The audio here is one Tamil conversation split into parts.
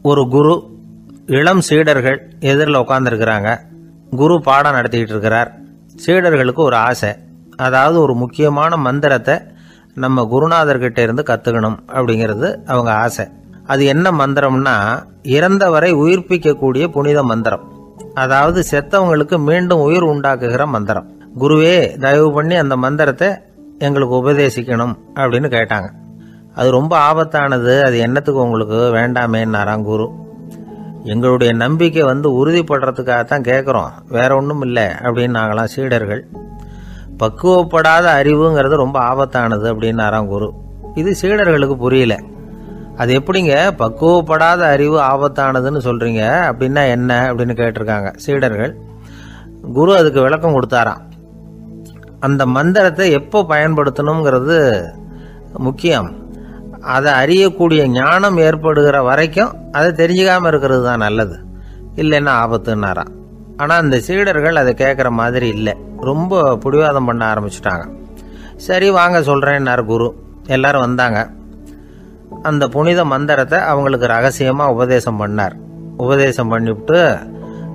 ஒரு குரு, இளம் சீடர்கள் எதிரில் உட்காந்துருக்கிறாங்க. குரு பாடம் நடத்திக்கிட்டு இருக்கிறார். சீடர்களுக்கு ஒரு ஆசை, அதாவது ஒரு முக்கியமான மந்திரத்தை நம்ம குருநாதர்கிட்ட இருந்து கற்றுக்கணும் அப்படிங்கிறது அவங்க ஆசை. அது என்ன மந்திரம்னா, இறந்தவரை உயிர்ப்பிக்கக்கூடிய புனித மந்திரம், அதாவது செத்தவங்களுக்கு மீண்டும் உயிர் உண்டாக்குகிற மந்திரம். குருவே, தயவு பண்ணி அந்த மந்திரத்தை எங்களுக்கு உபதேசிக்கணும் அப்படின்னு கேட்டாங்க. அது ரொம்ப ஆபத்தானது, அது என்னத்துக்கு உங்களுக்கு வேண்டாமேன்னாராம் குரு. எங்களுடைய நம்பிக்கை உறுதிப்படுறதுக்காகத்தான் கேட்குறோம், வேற ஒன்றும் இல்லை அப்படின்னாங்களாம் சீடர்கள். பக்குவப்படாத அறிவுங்கிறது ரொம்ப ஆபத்தானது அப்படின்னாராம் குரு. இது சீடர்களுக்கு புரியல. அது எப்படிங்க பக்குவப்படாத அறிவு ஆபத்தானதுன்னு சொல்றீங்க, அப்படின்னா என்ன அப்படின்னு கேட்டிருக்காங்க சீடர்கள். குரு அதுக்கு விளக்கம் கொடுத்தாராம். அந்த மந்திரத்தை எப்போ பயன்படுத்தணுங்கிறது முக்கியம். அதை அறியக்கூடிய ஞானம் ஏற்படுகிற வரைக்கும் அதை தெரிஞ்சுக்காம இருக்கிறது தான் நல்லது, இல்லைன்னா ஆபத்துன்னாராம். ஆனால் அந்த சீடர்கள் அதை கேட்குற மாதிரி இல்லை, ரொம்ப பிடிவாதம் பண்ண ஆரம்பிச்சுட்டாங்க. சரி வாங்க சொல்கிறேன்னார் குரு. எல்லாரும் வந்தாங்க. அந்த புனித மந்திரத்தை அவங்களுக்கு ரகசியமாக உபதேசம் பண்ணார். உபதேசம் பண்ணிவிட்டு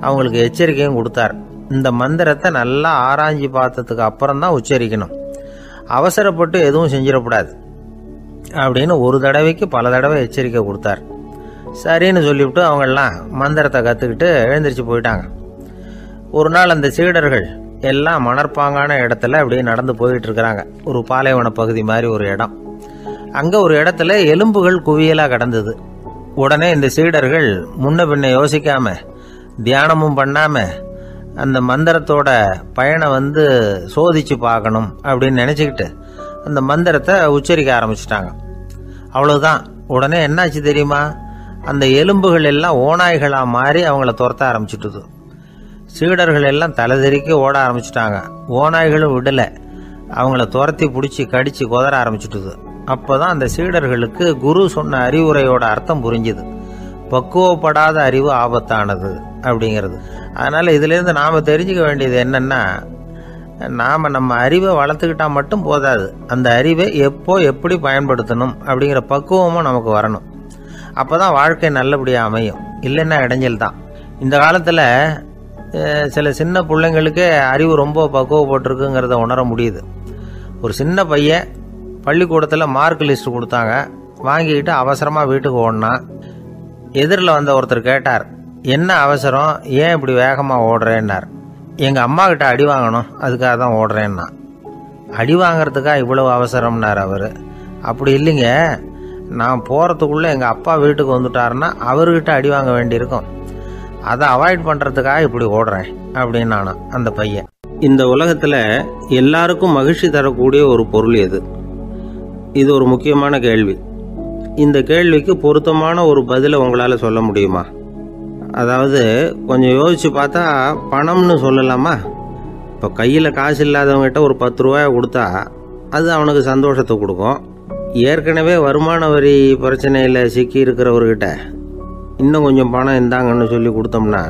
அவங்களுக்கு எச்சரிக்கையும் கொடுத்தார். இந்த மந்திரத்தை நல்லா ஆராய்ச்சி பார்த்ததுக்கு அப்புறம் தான் உச்சரிக்கணும், அவசரப்பட்டு எதுவும் செஞ்சிடக்கூடாது அப்படின்னு ஒரு தடவைக்கு பல தடவை எச்சரிக்கை கொடுத்தார். சரின்னு சொல்லிவிட்டு அவங்கெல்லாம் மந்திரத்தை கற்றுக்கிட்டு எழுந்திரிச்சு போயிட்டாங்க. ஒரு நாள் அந்த சீடர்கள் எல்லாம் மணற்பாங்கான இடத்துல அப்படியே நடந்து போயிட்டு இருக்கிறாங்க. ஒரு பாலைவன பகுதி மாதிரி ஒரு இடம். அங்கே ஒரு இடத்துல எலும்புகள் குவியலாக கிடந்தது. உடனே இந்த சீடர்கள் முன்ன பின்ன யோசிக்காம, தியானமும் பண்ணாம, அந்த மந்திரத்தோட பயனை சோதிச்சு பார்க்கணும் அப்படின்னு நினச்சிக்கிட்டு அந்த மந்திரத்தை உச்சரிக்க ஆரம்பிச்சிட்டாங்க. அவ்வளவுதான். உடனே என்னாச்சு தெரியுமா, அந்த எலும்புகள் எல்லாம் ஓநாய்களாக மாறி அவங்கள துரத்த ஆரம்பிச்சுட்டுது. சீடர்கள் எல்லாம் தலைதெறிக்க ஓட ஆரம்பிச்சிட்டாங்க. ஓநாய்களும் விடலை, அவங்கள துரத்தி பிடிச்சி கடிச்சு கொதற ஆரம்பிச்சுட்டுது. அப்போதான் அந்த சீடர்களுக்கு குரு சொன்ன அறிவுரையோட அர்த்தம் புரிஞ்சுது. பக்குவப்படாத அறிவு ஆபத்தானது அப்படிங்கிறது. அதனால இதுலேருந்து நாம் தெரிஞ்சுக்க வேண்டியது என்னன்னா, நாம் நம்ம அறிவை வளர்த்துக்கிட்டா மட்டும் போதாது, அந்த அறிவை எப்போ எப்படி பயன்படுத்தணும் அப்படிங்கிற பக்குவமும் நமக்கு வரணும். அப்போ தான் வாழ்க்கை நல்லபடியாக அமையும், இல்லைன்னா இடைஞ்சல் தான். இந்த காலத்தில் சில சின்ன பிள்ளைங்களுக்கே அறிவு ரொம்ப பக்குவப்பட்டிருக்குங்கிறத உணர முடியுது. ஒரு சின்ன பையன் பள்ளிக்கூடத்தில் மார்க் லிஸ்ட் கொடுத்தாங்க, வாங்கிக்கிட்டு அவசரமாக வீட்டுக்கு ஓடினான். எதிரில் வந்த ஒருத்தர் கேட்டார், என்ன அவசரம், ஏன் இப்படி வேகமாக ஓடுறேன்னார். எங்கள் அம்மா கிட்ட அடி வாங்கணும், அதுக்காக தான் ஓடுறேன்னா. அடி வாங்கிறதுக்காக இவ்வளவு அவசரம்னார் அவர். அப்படி இல்லைங்க, நான் போகிறதுக்குள்ளே எங்கள் அப்பா வீட்டுக்கு வந்துட்டாருன்னா அவர்கிட்ட அடி வாங்க வேண்டியிருக்கும், அதை அவாய்ட் பண்ணுறதுக்காக இப்படி ஓடுறேன் அப்படின்னு நானும் அந்த பையன். இந்த உலகத்தில் எல்லாருக்கும் மகிழ்ச்சி தரக்கூடிய ஒரு பொருள் எது? இது ஒரு முக்கியமான கேள்வி. இந்த கேள்விக்கு பொருத்தமான ஒரு பதிலை உங்களால் சொல்ல முடியுமா? அதாவது கொஞ்சம் யோசிச்சு பார்த்தா பணம்னு சொல்லலாமா? இப்போ கையில் காசு இல்லாதவங்ககிட்ட ஒரு 10 ரூபாயை கொடுத்தா அது அவனுக்கு சந்தோஷத்தை கொடுக்கும். ஏற்கனவே வருமான வரி பிரச்சனையில் சிக்கி இருக்கிறவர்கிட்ட இன்னும் கொஞ்சம் பணம் இருந்தாங்கன்னு சொல்லி கொடுத்தோம்னா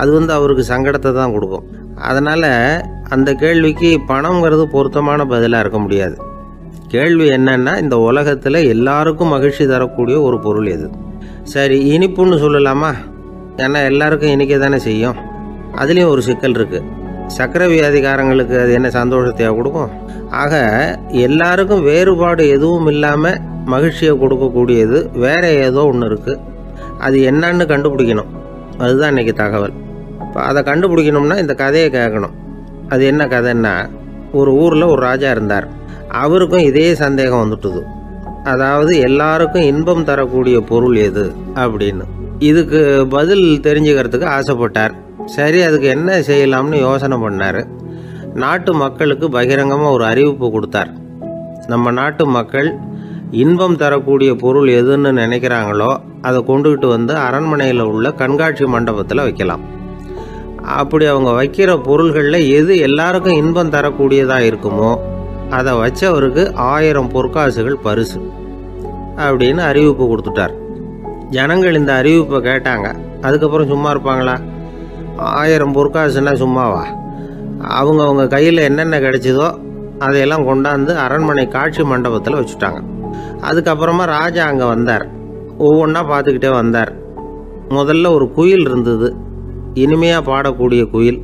அது அவருக்கு சங்கடத்தை தான் கொடுக்கும். அதனால் அந்த கேள்விக்கு பணம்ங்கிறது பொருத்தமான பதிலாக இருக்க முடியாது. கேள்வி என்னன்னா, இந்த உலகத்தில் எல்லாருக்கும் மகிழ்ச்சி தரக்கூடிய ஒரு பொருள் எது? சரி, இனிப்புன்னு சொல்லலாமா? ஏன்னா எல்லாருக்கும் இனிக்க தானே செய்யும். அதுலேயும் ஒரு சிக்கல் இருக்குது. சர்க்கரை வியாதிக்காரங்களுக்கு அது என்ன சந்தோஷத்தையா கொடுக்கும்? ஆக எல்லாருக்கும் வேறுபாடு எதுவும் இல்லாமல் மகிழ்ச்சியை கொடுக்கக்கூடியது வேற ஏதோ ஒன்று இருக்குது. அது என்னன்னு கண்டுபிடிக்கணும். அதுதான் இன்றைக்கி தகவல். இப்போ அதை கண்டுபிடிக்கணும்னா இந்த கதையை கேட்கணும். அது என்ன கதைன்னா, ஒரு ஊரில் ஒரு ராஜா இருந்தார். அவருக்கும் இதே சந்தேகம் வந்துட்டுது. அதாவது எல்லாருக்கும் இன்பம் தரக்கூடிய பொருள் எது அப்படின்னு. இதுக்கு பதில் தெரிஞ்சுக்கிறதுக்கு ஆசைப்பட்டார். சரி, அதுக்கு என்ன செய்யலாம்னு யோசனை பண்ணார். நாட்டு மக்களுக்கு பகிரங்கமாக ஒரு அறிவிப்பு கொடுத்தார். நம்ம நாட்டு மக்கள் இன்பம் தரக்கூடிய பொருள் எதுன்னு நினைக்கிறாங்களோ அதை கொண்டுகிட்டு அரண்மனையில் உள்ள கண்காட்சி மண்டபத்தில் வைக்கலாம். அப்படி அவங்க வைக்கிற பொருள்களில் எது எல்லாருக்கும் இன்பம் தரக்கூடியதாக இருக்குமோ அதை வச்சவருக்கு 1000 பொற்காசுகள் பரிசு அப்படின்னு அறிவிப்பு கொடுத்துட்டார். ஜனங்கள் இந்த அறிவிப்பை கேட்டாங்க. அதுக்கப்புறம் சும்மா இருப்பாங்களா? 1000 பொற்காசுன்னா சும்மாவா? அவங்க கையில் என்னென்ன கிடைச்சதோ அதையெல்லாம் கொண்டாந்து அரண்மனை காட்சி மண்டபத்தில் வச்சுட்டாங்க. அதுக்கப்புறமா ராஜா அங்கே வந்தார். ஒவ்வொன்றா பார்த்துக்கிட்டே வந்தார். முதல்ல ஒரு குயில் இருந்தது, இனிமையாக பாடக்கூடிய குயில்.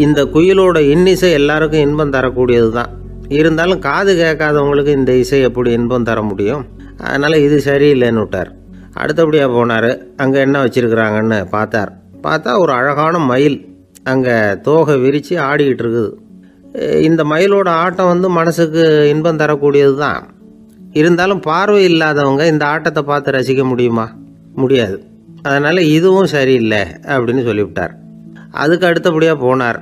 இந்த குயிலோட இன்னிசை எல்லாருக்கும் இன்பம் தரக்கூடியது தான். இருந்தாலும் காது கேட்காதவங்களுக்கு இந்த இசை எப்படி இன்பம் தர முடியும்? அதனால் இது சரியில்லைன்னு விட்டார். அடுத்தபடியாக போனார். அங்கே என்ன வச்சுருக்குறாங்கன்னு பார்த்தா ஒரு அழகான மயில் அங்கே தோகை விரித்து ஆடிக்கிட்டு இருக்குது. இந்த மயிலோட ஆட்டம் மனசுக்கு இன்பம் தரக்கூடியது தான். இருந்தாலும் பார்வை இல்லாதவங்க இந்த ஆட்டத்தை பார்த்து ரசிக்க முடியுமா? முடியாது. அதனால் இதுவும் சரியில்லை அப்படின்னு சொல்லிவிட்டார். அதுக்கு அடுத்தபடியாக போனார்.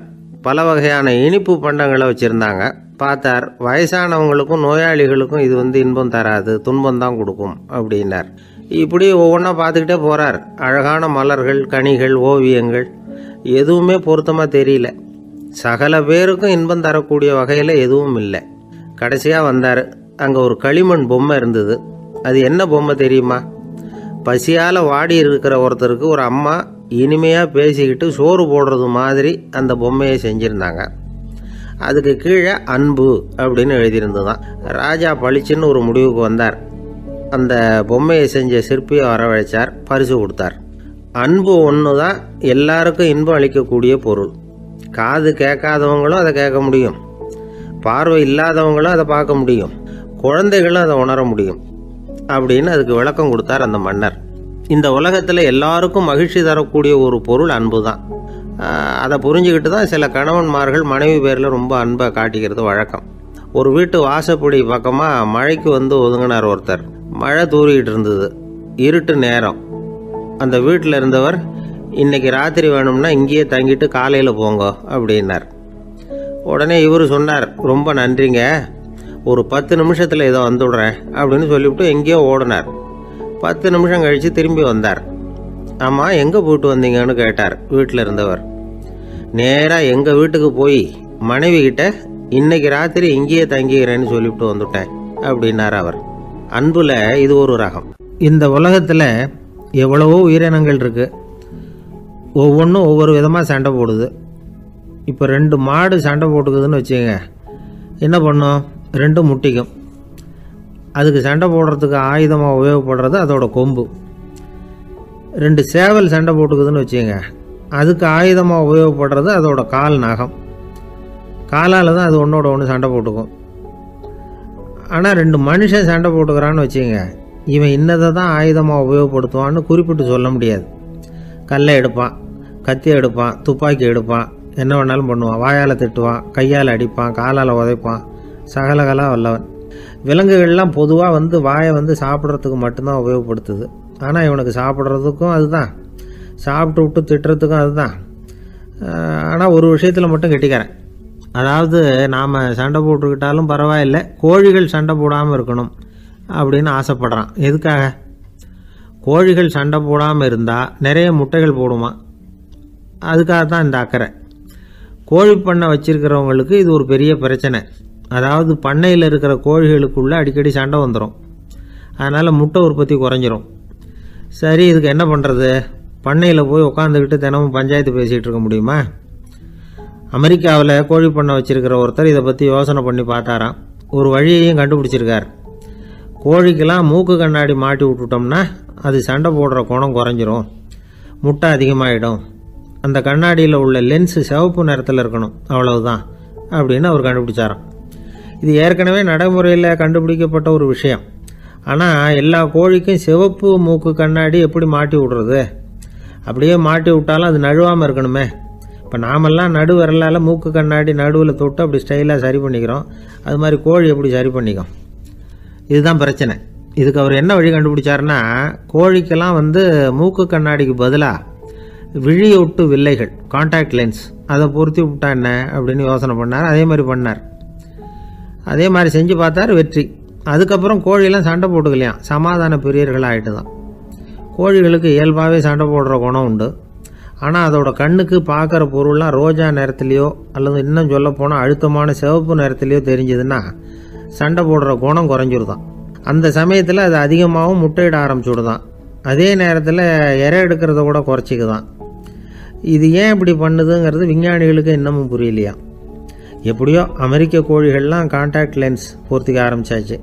பல வகையான இனிப்பு பண்டங்களை வச்சுருந்தாங்க. பார்த்தார், வயசானவங்களுக்கும் நோயாளிகளுக்கும் இது இன்பம் தராது, துன்பம் தான் கொடுக்கும் அப்படின்னார். இப்படி ஒவ்வொன்றா பார்த்துக்கிட்டே போகிறார். அழகான மலர்கள், கனிகள், ஓவியங்கள் எதுவுமே பொருத்தமாக தெரியல. சகல பேருக்கும் இன்பம் தரக்கூடிய வகையில் எதுவும் இல்லை. கடைசியாக வந்தார். அங்கே ஒரு களிமண் பொம்மை இருந்தது. அது என்ன பொம்மை தெரியுமா? பசியால் வாடி இருக்கிற ஒருத்தருக்கு ஒரு அம்மா இனிமையாக பேசிக்கிட்டு சோறு போடுறது மாதிரி அந்த பொம்மையை செஞ்சுருந்தாங்க. அதுக்கு கீழே அன்பு அப்படின்னு எழுதியிருந்ததுதான். ராஜா பளிச்சுன்னு ஒரு முடிவுக்கு வந்தார். அந்த பொம்மையை செஞ்ச சிற்பியை வரவழைச்சார், பரிசு கொடுத்தார். அன்பு ஒன்று தான் எல்லாருக்கும் இன்பம் அளிக்கக்கூடிய பொருள். காது கேட்காதவங்களும் அதை கேட்க முடியும், பார்வை இல்லாதவங்களும் அதை பார்க்க முடியும், குழந்தைகளும் அதை உணர முடியும் அப்படின்னு அதுக்கு விளக்கம் கொடுத்தார் அந்த மன்னர். இந்த உலகத்தில் எல்லாருக்கும் மகிழ்ச்சி தரக்கூடிய ஒரு பொருள் அன்பு தான். அதை புரிஞ்சுக்கிட்டு தான் சில கணவன்மார்கள் மனைவி பேரில் ரொம்ப அன்பை காட்டிக்கிறது வழக்கம். ஒரு வீட்டு வாசப்படி பக்கமாக மழைக்கு ஒதுங்கினார் ஒருத்தர். மழை தூரிக்கிட்டு இருந்தது, இருட்டு நேரம். அந்த வீட்டில் இருந்தவர், இன்னைக்கு ராத்திரி வேணும்னா இங்கேயே தங்கிட்டு காலையில் போங்க அப்படின்னார். உடனே இவர் சொன்னார், ரொம்ப நன்றிங்க, ஒரு 10 நிமிஷத்தில் ஏதோ வந்துவிடுறேன் அப்படின்னு சொல்லிவிட்டு எங்கேயோ ஓடினார். 10 நிமிஷம் கழித்து திரும்பி வந்தார். ஆமாம், எங்கே போயிட்டு வந்தீங்கன்னு கேட்டார் வீட்டில் இருந்தவர். நேராக எங்கள் வீட்டுக்கு போய் மனைவி கிட்ட இன்னைக்கு ராத்திரி இங்கேயே தங்கிக்கிறேன்னு சொல்லிவிட்டு வந்துட்டேன் அப்படின்னார் அவர். அன்புல இது ஒரு ரகம். இந்த உலகத்தில் எவ்வளவோ உயிரினங்கள் இருக்குது. ஒவ்வொன்றும் ஒவ்வொரு விதமாக சண்டை போடுது. இப்போ 2 மாடு சண்டை போட்டுக்குதுன்னு வச்சுங்க, என்ன பண்ணும்? 2 முட்டிக்கும். அதுக்கு சண்டை போடுறதுக்கு ஆயுதமாக உபயோகப்படுறது அதோட கொம்பு. 2 சேவல் சண்டை போட்டுக்குதுன்னு வச்சுங்க, அதுக்கு ஆயுதமாக உபயோகப்படுறது அதோட கால் நகம். காலால் தான் அது ஒன்றோட ஒன்று சண்டை போட்டுக்கும். ஆனால் 2 மனுஷன் சண்டை போட்டுக்கிறான்னு வச்சுங்க, இவன் இன்னதை தான் ஆயுதமாக உபயோகப்படுத்துவான்னு குறிப்பிட்டு சொல்ல முடியாது. கல்லை எடுப்பான், கத்தி எடுப்பான், துப்பாக்கி எடுப்பான், என்ன வேணாலும் பண்ணுவான். வாயால் திட்டுவான், கையால் அடிப்பான், காலால் உதைப்பான், சகலகலா வல்லவன். விலங்குகள்லாம் பொதுவாக வாயை சாப்பிட்றதுக்கு மட்டும்தான் உபயோகப்படுத்துது. ஆனால் இவனுக்கு சாப்பிட்றதுக்கும் அதுதான், சாப்பிட்டு விட்டு திட்டுறதுக்கும் அதுதான். ஆனால் ஒரு விஷயத்தில் மட்டும் கெட்டிக்கிறேன். அதாவது நாம் சண்டை போட்டுக்கிட்டாலும் பரவாயில்லை, கோழிகள் சண்டை போடாமல் இருக்கணும் அப்படின்னு ஆசைப்படுறான். எதுக்காக? கோழிகள் சண்டை போடாமல் இருந்தால் நிறைய முட்டைகள் போடுமா, அதுக்காக தான் இந்த அக்கறை. கோழி பண்ணை வச்சுருக்கிறவங்களுக்கு இது ஒரு பெரிய பிரச்சனை. அதாவது பண்ணையில் இருக்கிற கோழிகளுக்குள்ளே அடிக்கடி சண்டை வந்துடும். அதனால் முட்டை உற்பத்தி குறைஞ்சிரும். சரி, இதுக்கு என்ன பண்ணுறது? பண்ணையில் போய் உட்காந்துக்கிட்டு தினமும் பஞ்சாயத்து பேசிகிட்டு இருக்க முடியுமா? அமெரிக்காவில் கோழி பண்ணை வச்சுருக்கிற ஒருத்தர் இதை பற்றி யோசனை பண்ணி பார்த்தாராம். ஒரு வழியையும் கண்டுபிடிச்சிருக்கார். கோழிக்கெல்லாம் மூக்கு கண்ணாடி மாட்டி விட்டுட்டோம்னா அது சண்டை போடுற குணம் குறைஞ்சிரும், முட்டை அதிகமாகிடும். அந்த கண்ணாடியில் உள்ள லென்ஸு சிவப்பு நிறத்தில் இருக்கணும், அவ்வளவுதான் அப்படின்னு அவர் கண்டுபிடிச்சாராம். இது ஏற்கனவே நடைமுறையில் கண்டுபிடிக்கப்பட்ட ஒரு விஷயம். ஆனால் எல்லா கோழிக்கும் சிவப்பு மூக்கு கண்ணாடி எப்படி மாட்டி விடுறது? அப்படியே மாட்டி விட்டாலும் அது நழுவாமல் இருக்கணுமே. இப்போ நாமெல்லாம் நடு விரலால் மூக்கு கண்ணாடி நடுவில் தொட்டு அப்படி ஸ்டைலாக சரி பண்ணிக்கிறோம். அது மாதிரி கோழி எப்படி சரி பண்ணிக்கும்? இதுதான் பிரச்சனை. இதுக்கு அவர் என்ன வழி கண்டுபிடிச்சாருன்னா, கோழிக்கெல்லாம் மூக்கு கண்ணாடிக்கு பதிலாக விழியொட்டு வில்லைகள், கான்டாக்ட் லென்ஸ், அதை பொருத்தி விட்டா என்ன அப்படின்னு யோசனை பண்ணார். அதே மாதிரி பண்ணார். அதே மாதிரி செஞ்சு பார்த்தார், வெற்றி. அதுக்கப்புறம் கோழியெல்லாம் சண்டை போட்டுக்கலையாம், சமாதான பிரியர்கள் ஆகிட்டு தான். கோழிகளுக்கு இயல்பாகவே சண்டை போடுற குணம் உண்டு. ஆனால் அதோட கண்ணுக்கு பார்க்குற பொருள்லாம் ரோஜா நிறத்துலையோ அல்லது இன்னும் சொல்ல போனால் அழுத்தமான சிவப்பு நிறத்துலையோ தெரிஞ்சதுன்னா சண்டை போடுற குணம் குறைஞ்சிருதான். அந்த சமயத்தில் அது அதிகமாகவும் முட்டையிட ஆரம்பிச்சுடுதான். அதே நேரத்தில் இறை எடுக்கிறத கூட குறைச்சிக்குதான். இது ஏன் இப்படி பண்ணுதுங்கிறது விஞ்ஞானிகளுக்கு இன்னமும் புரியலையா. எப்படியோ அமெரிக்க கோழிகள்லாம் கான்டாக்ட் லென்ஸ் பொருத்திக்க ஆரம்பித்தாச்சு.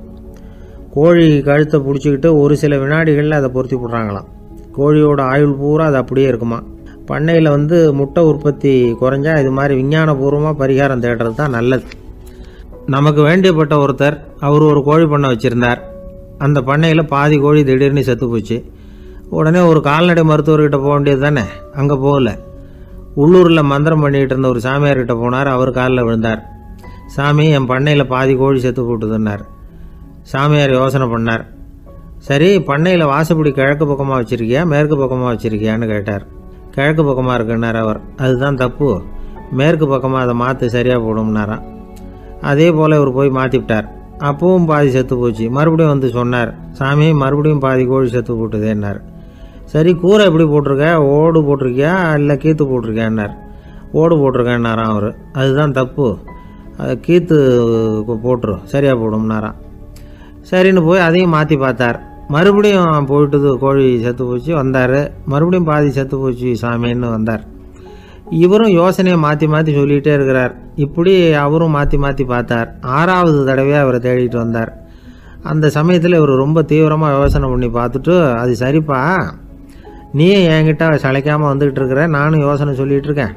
கோழி கழுத்தை பிடிச்சிக்கிட்டு ஒரு சில வினாடிகளில் அதை பொருத்தி விட்றாங்களாம். கோழியோட ஆயுள் பூரா அது அப்படியே இருக்குமா. பண்ணையில் முட்டை உற்பத்தி குறைஞ்சா இது மாதிரி விஞ்ஞானபூர்வமாக பரிகாரம் தேடுறது தான் நல்லது. நமக்கு வேண்டியப்பட்ட ஒருத்தர் அவர் ஒரு கோழி பண்ணை வச்சுருந்தார். அந்த பண்ணையில் பாதி கோழி திடீர்னு செத்து போச்சு. உடனே ஒரு கால்நடை மருத்துவர்கிட்ட போக வேண்டியது தானே. அங்கே போகல. உள்ளூரில் மந்திரம் பண்ணிகிட்டு இருந்த ஒரு சாமியார்கிட்ட போனார். அவர் காலில் விழுந்தார். சாமி, என் பண்ணையில் பாதி கோழி செத்து போட்டுதுன்னார். சாமியார் யோசனை பண்ணார். சரி, பண்ணையில் வாசப்படி கிழக்கு பக்கமாக வச்சுருக்கியா மேற்கு பக்கமாக வச்சுருக்கியான்னு கேட்டார். கிழக்கு பக்கமாக இருக்குன்னார் அவர். அதுதான் தப்பு, மேற்கு பக்கமாக அதை மாற்று சரியாக போடும்னாராம். அதே போல் இவர் போய் மாற்றிவிட்டார். அப்பவும் பாதி செத்து போச்சு. மறுபடியும் சொன்னார், சாமி மறுபடியும் பாதி கோழி செத்து போட்டுதேன்னார். சரி, கூரை எப்படி போட்டிருக்க, ஓடு போட்டிருக்கியா இல்லை கீத்து போட்டிருக்கியான்னார். ஓடு போட்டிருக்கேன்னாராம் அவர். அதுதான் தப்பு, அதை கீத்து போட்டுரும் சரியாக போடும்னாராம். சரின்னு போய் அதையும் மாற்றி பார்த்தார். மறுபடியும் போயிட்டுது, கோழி செத்து போச்சு. வந்தார். மறுபடியும் பாதி செத்து போச்சு சாமின்னு வந்தார். இவரும் யோசனையை மாற்றி மாற்றி சொல்லிகிட்டே இருக்கிறார். இப்படி அவரும் மாற்றி மாற்றி பார்த்தார். 6வது தடவையாக அவரை தேடிட்டு வந்தார். அந்த சமயத்தில் இவர் ரொம்ப தீவிரமாக யோசனை பண்ணி பார்த்துட்டு, அது சரிப்பா, நீயே என்கிட்ட சளைக்காமல் வந்துக்கிட்டு இருக்கிற, நானும் யோசனை சொல்லிகிட்டு இருக்கேன்.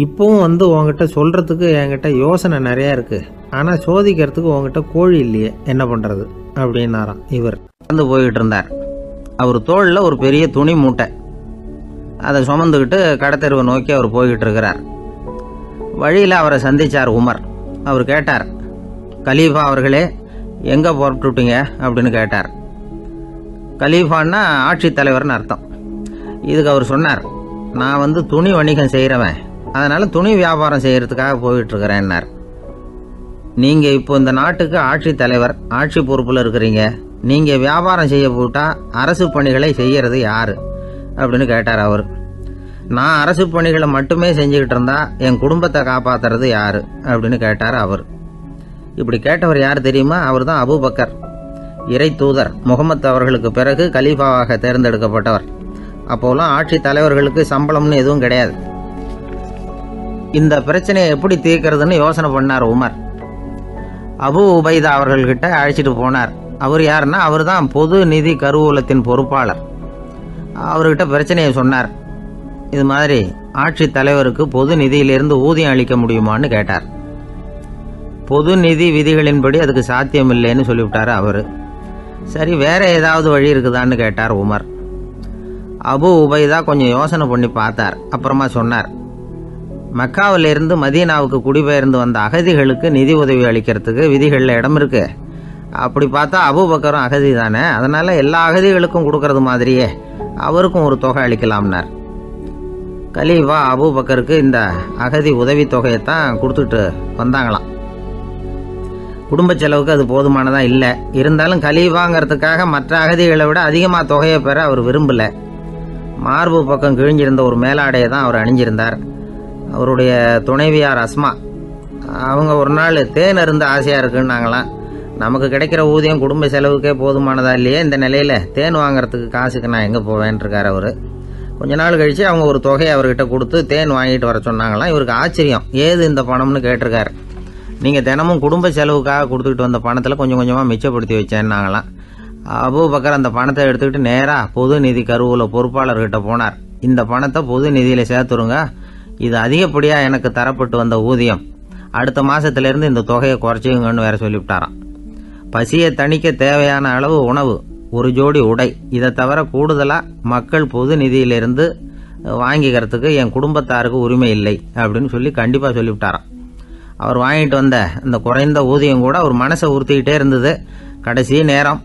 இப்போவும் உங்ககிட்ட சொல்கிறதுக்கு என்கிட்ட யோசனை நிறையா இருக்குது. ஆனால் சோதிக்கிறதுக்கு உங்ககிட்ட கோழி இல்லையே, என்ன பண்ணுறது அப்படின்னாராம். இவர் வந்து போய்கிட்டு இருந்தார். அவர் தோளில் ஒரு பெரிய துணி மூட்டை, அதை சுமந்துக்கிட்டு கடத்தெருவை நோக்கி அவர் போய்கிட்டு இருக்கிறார். வழியில் அவரை சந்தித்தார் உமர். அவர் கேட்டார், கலீஃபா அவர்களே, எங்கே புறப்பட்டுட்டீங்க அப்படின்னு கேட்டார். கலீஃபான்னா ஆட்சித்தலைவர்னு அர்த்தம். இதுக்கு அவர் சொன்னார், நான் துணி வணிகம் செய்கிறவன், அதனால் துணி வியாபாரம் செய்கிறதுக்காக போயிட்டுருக்கிறேன்னார். நீங்கள் இப்போ இந்த நாட்டுக்கு ஆட்சித்தலைவர், ஆட்சி பொறுப்பில் இருக்கிறீங்க. நீங்கள் வியாபாரம் செய்ய போட்டால் அரசு பணிகளை செய்கிறது யார் அப்படின்னு கேட்டார் அவர். நான் அரசு பணிகளை மட்டுமே செஞ்சுக்கிட்டு இருந்தா என் குடும்பத்தை காப்பாற்றுறது யார் அப்படின்னு கேட்டார் அவர். இப்படி கேட்டவர் யார் தெரியுமா? அவர் தான் அபூபக்கர், இறை தூதர் முகமது அவர்களுக்கு பிறகு கலீஃபாவாக தேர்ந்தெடுக்கப்பட்டவர். அப்போலாம் ஆட்சி தலைவர்களுக்கு சம்பளம்னு எதுவும் கிடையாது. இந்த பிரச்சனையை எப்படி தீர்க்கிறதுன்னு யோசனை பண்ணார் உமர். அபு உபைதா அவர்கள்கிட்ட அழைச்சிட்டு போனார். அவர் யாருன்னா, அவர் தான் பொது நிதி கருவூலத்தின் பொறுப்பாளர். அவர்கிட்ட பிரச்சனையை சொன்னார். இது மாதிரி ஆட்சி தலைவருக்கு பொது நிதியிலிருந்து ஊதியம் அளிக்க முடியுமான்னு கேட்டார். பொது நிதி விதிகளின்படி அதுக்கு சாத்தியம் இல்லைன்னு சொல்லிவிட்டார் அவர். சரி, வேற ஏதாவது வழி இருக்குதான்னு கேட்டார் உமர். அபு உபைதா கொஞ்சம் யோசனை பண்ணி பார்த்தார். அப்புறமா சொன்னார், மக்காவிலிருந்து மதீனாவுக்கு குடிபெயர்ந்து வந்த அகதிகளுக்கு நிதி உதவி அளிக்கிறதுக்கு விதிகளில் இடம் இருக்கு. அப்படி பார்த்தா அபூபக்கரும் அகதி தானே, அதனால எல்லா அகதிகளுக்கும் கொடுக்கறது மாதிரியே அவருக்கும் ஒரு தொகை அளிக்கலாம்னார். கலீஃபா அபூபக்கருக்கு இந்த அகதி உதவி தொகையைத்தான் கொடுத்துட்டு வந்தாங்களாம். குடும்ப செலவுக்கு அது போதுமானதா இல்லை. இருந்தாலும் கலீஃபாங்கிறதுக்காக மற்ற அகதிகளை விட அதிகமாக தொகையை பெற அவர் விரும்பல. மார்பு பக்கம் கிழிஞ்சிருந்த ஒரு மேலாடையை தான் அவர் அணிஞ்சிருந்தார். அவருடைய துணைவியார் அஸ்மா, அவங்க ஒரு நாள் தேன் அருந்த ஆசையாக இருக்குன்னாங்களாம். நமக்கு கிடைக்கிற ஊதியம் குடும்ப செலவுக்கே போதுமானதா இல்லையே, இந்த நிலையில் தேன் வாங்கிறதுக்கு காசுக்கு நான் எங்கே போவேன்ருக்கார் அவர். கொஞ்ச நாள் கழித்து அவங்க ஒரு தொகையை அவர்கிட்ட கொடுத்து தேன் வாங்கிட்டு வர சொன்னாங்களாம். இவருக்கு ஆச்சரியம், ஏது இந்த பணம்னு கேட்டிருக்காரு. நீங்கள் தினமும் குடும்ப செலவுக்காக கொடுத்துக்கிட்டு வந்த பணத்தில் கொஞ்சம் கொஞ்சமாக மிச்சப்படுத்தி வச்சேன்னாங்களாம். அபூபக்கர் அந்த பணத்தை எடுத்துக்கிட்டு நேராக பொது நிதி கருவூல பொறுப்பாளர்கிட்ட போனார். இந்த பணத்தை பொது நிதியில் சேர்த்துருங்க, இது அதிகப்படியாக எனக்கு தரப்பட்டு வந்த ஊதியம், அடுத்த மாதத்திலேருந்து இந்த தொகையை குறைச்சிங்கன்னு வேற சொல்லிவிட்டாராம். பசியை தணிக்க தேவையான அளவு உணவு, ஒரு ஜோடி உடை, இதை தவிர கூடுதலாக மக்கள் பொது நிதியிலிருந்து வாங்கிக்கிறதுக்கு என் குடும்பத்தாருக்கு உரிமை இல்லை அப்படின்னு சொல்லி கண்டிப்பாக சொல்லிவிட்டாராம். அவர் வாங்கிட்டு வந்த இந்த குறைந்த ஊதியம் கூட அவர் மனசை உறுத்திக்கிட்டே இருந்தது. கடைசி நேரம்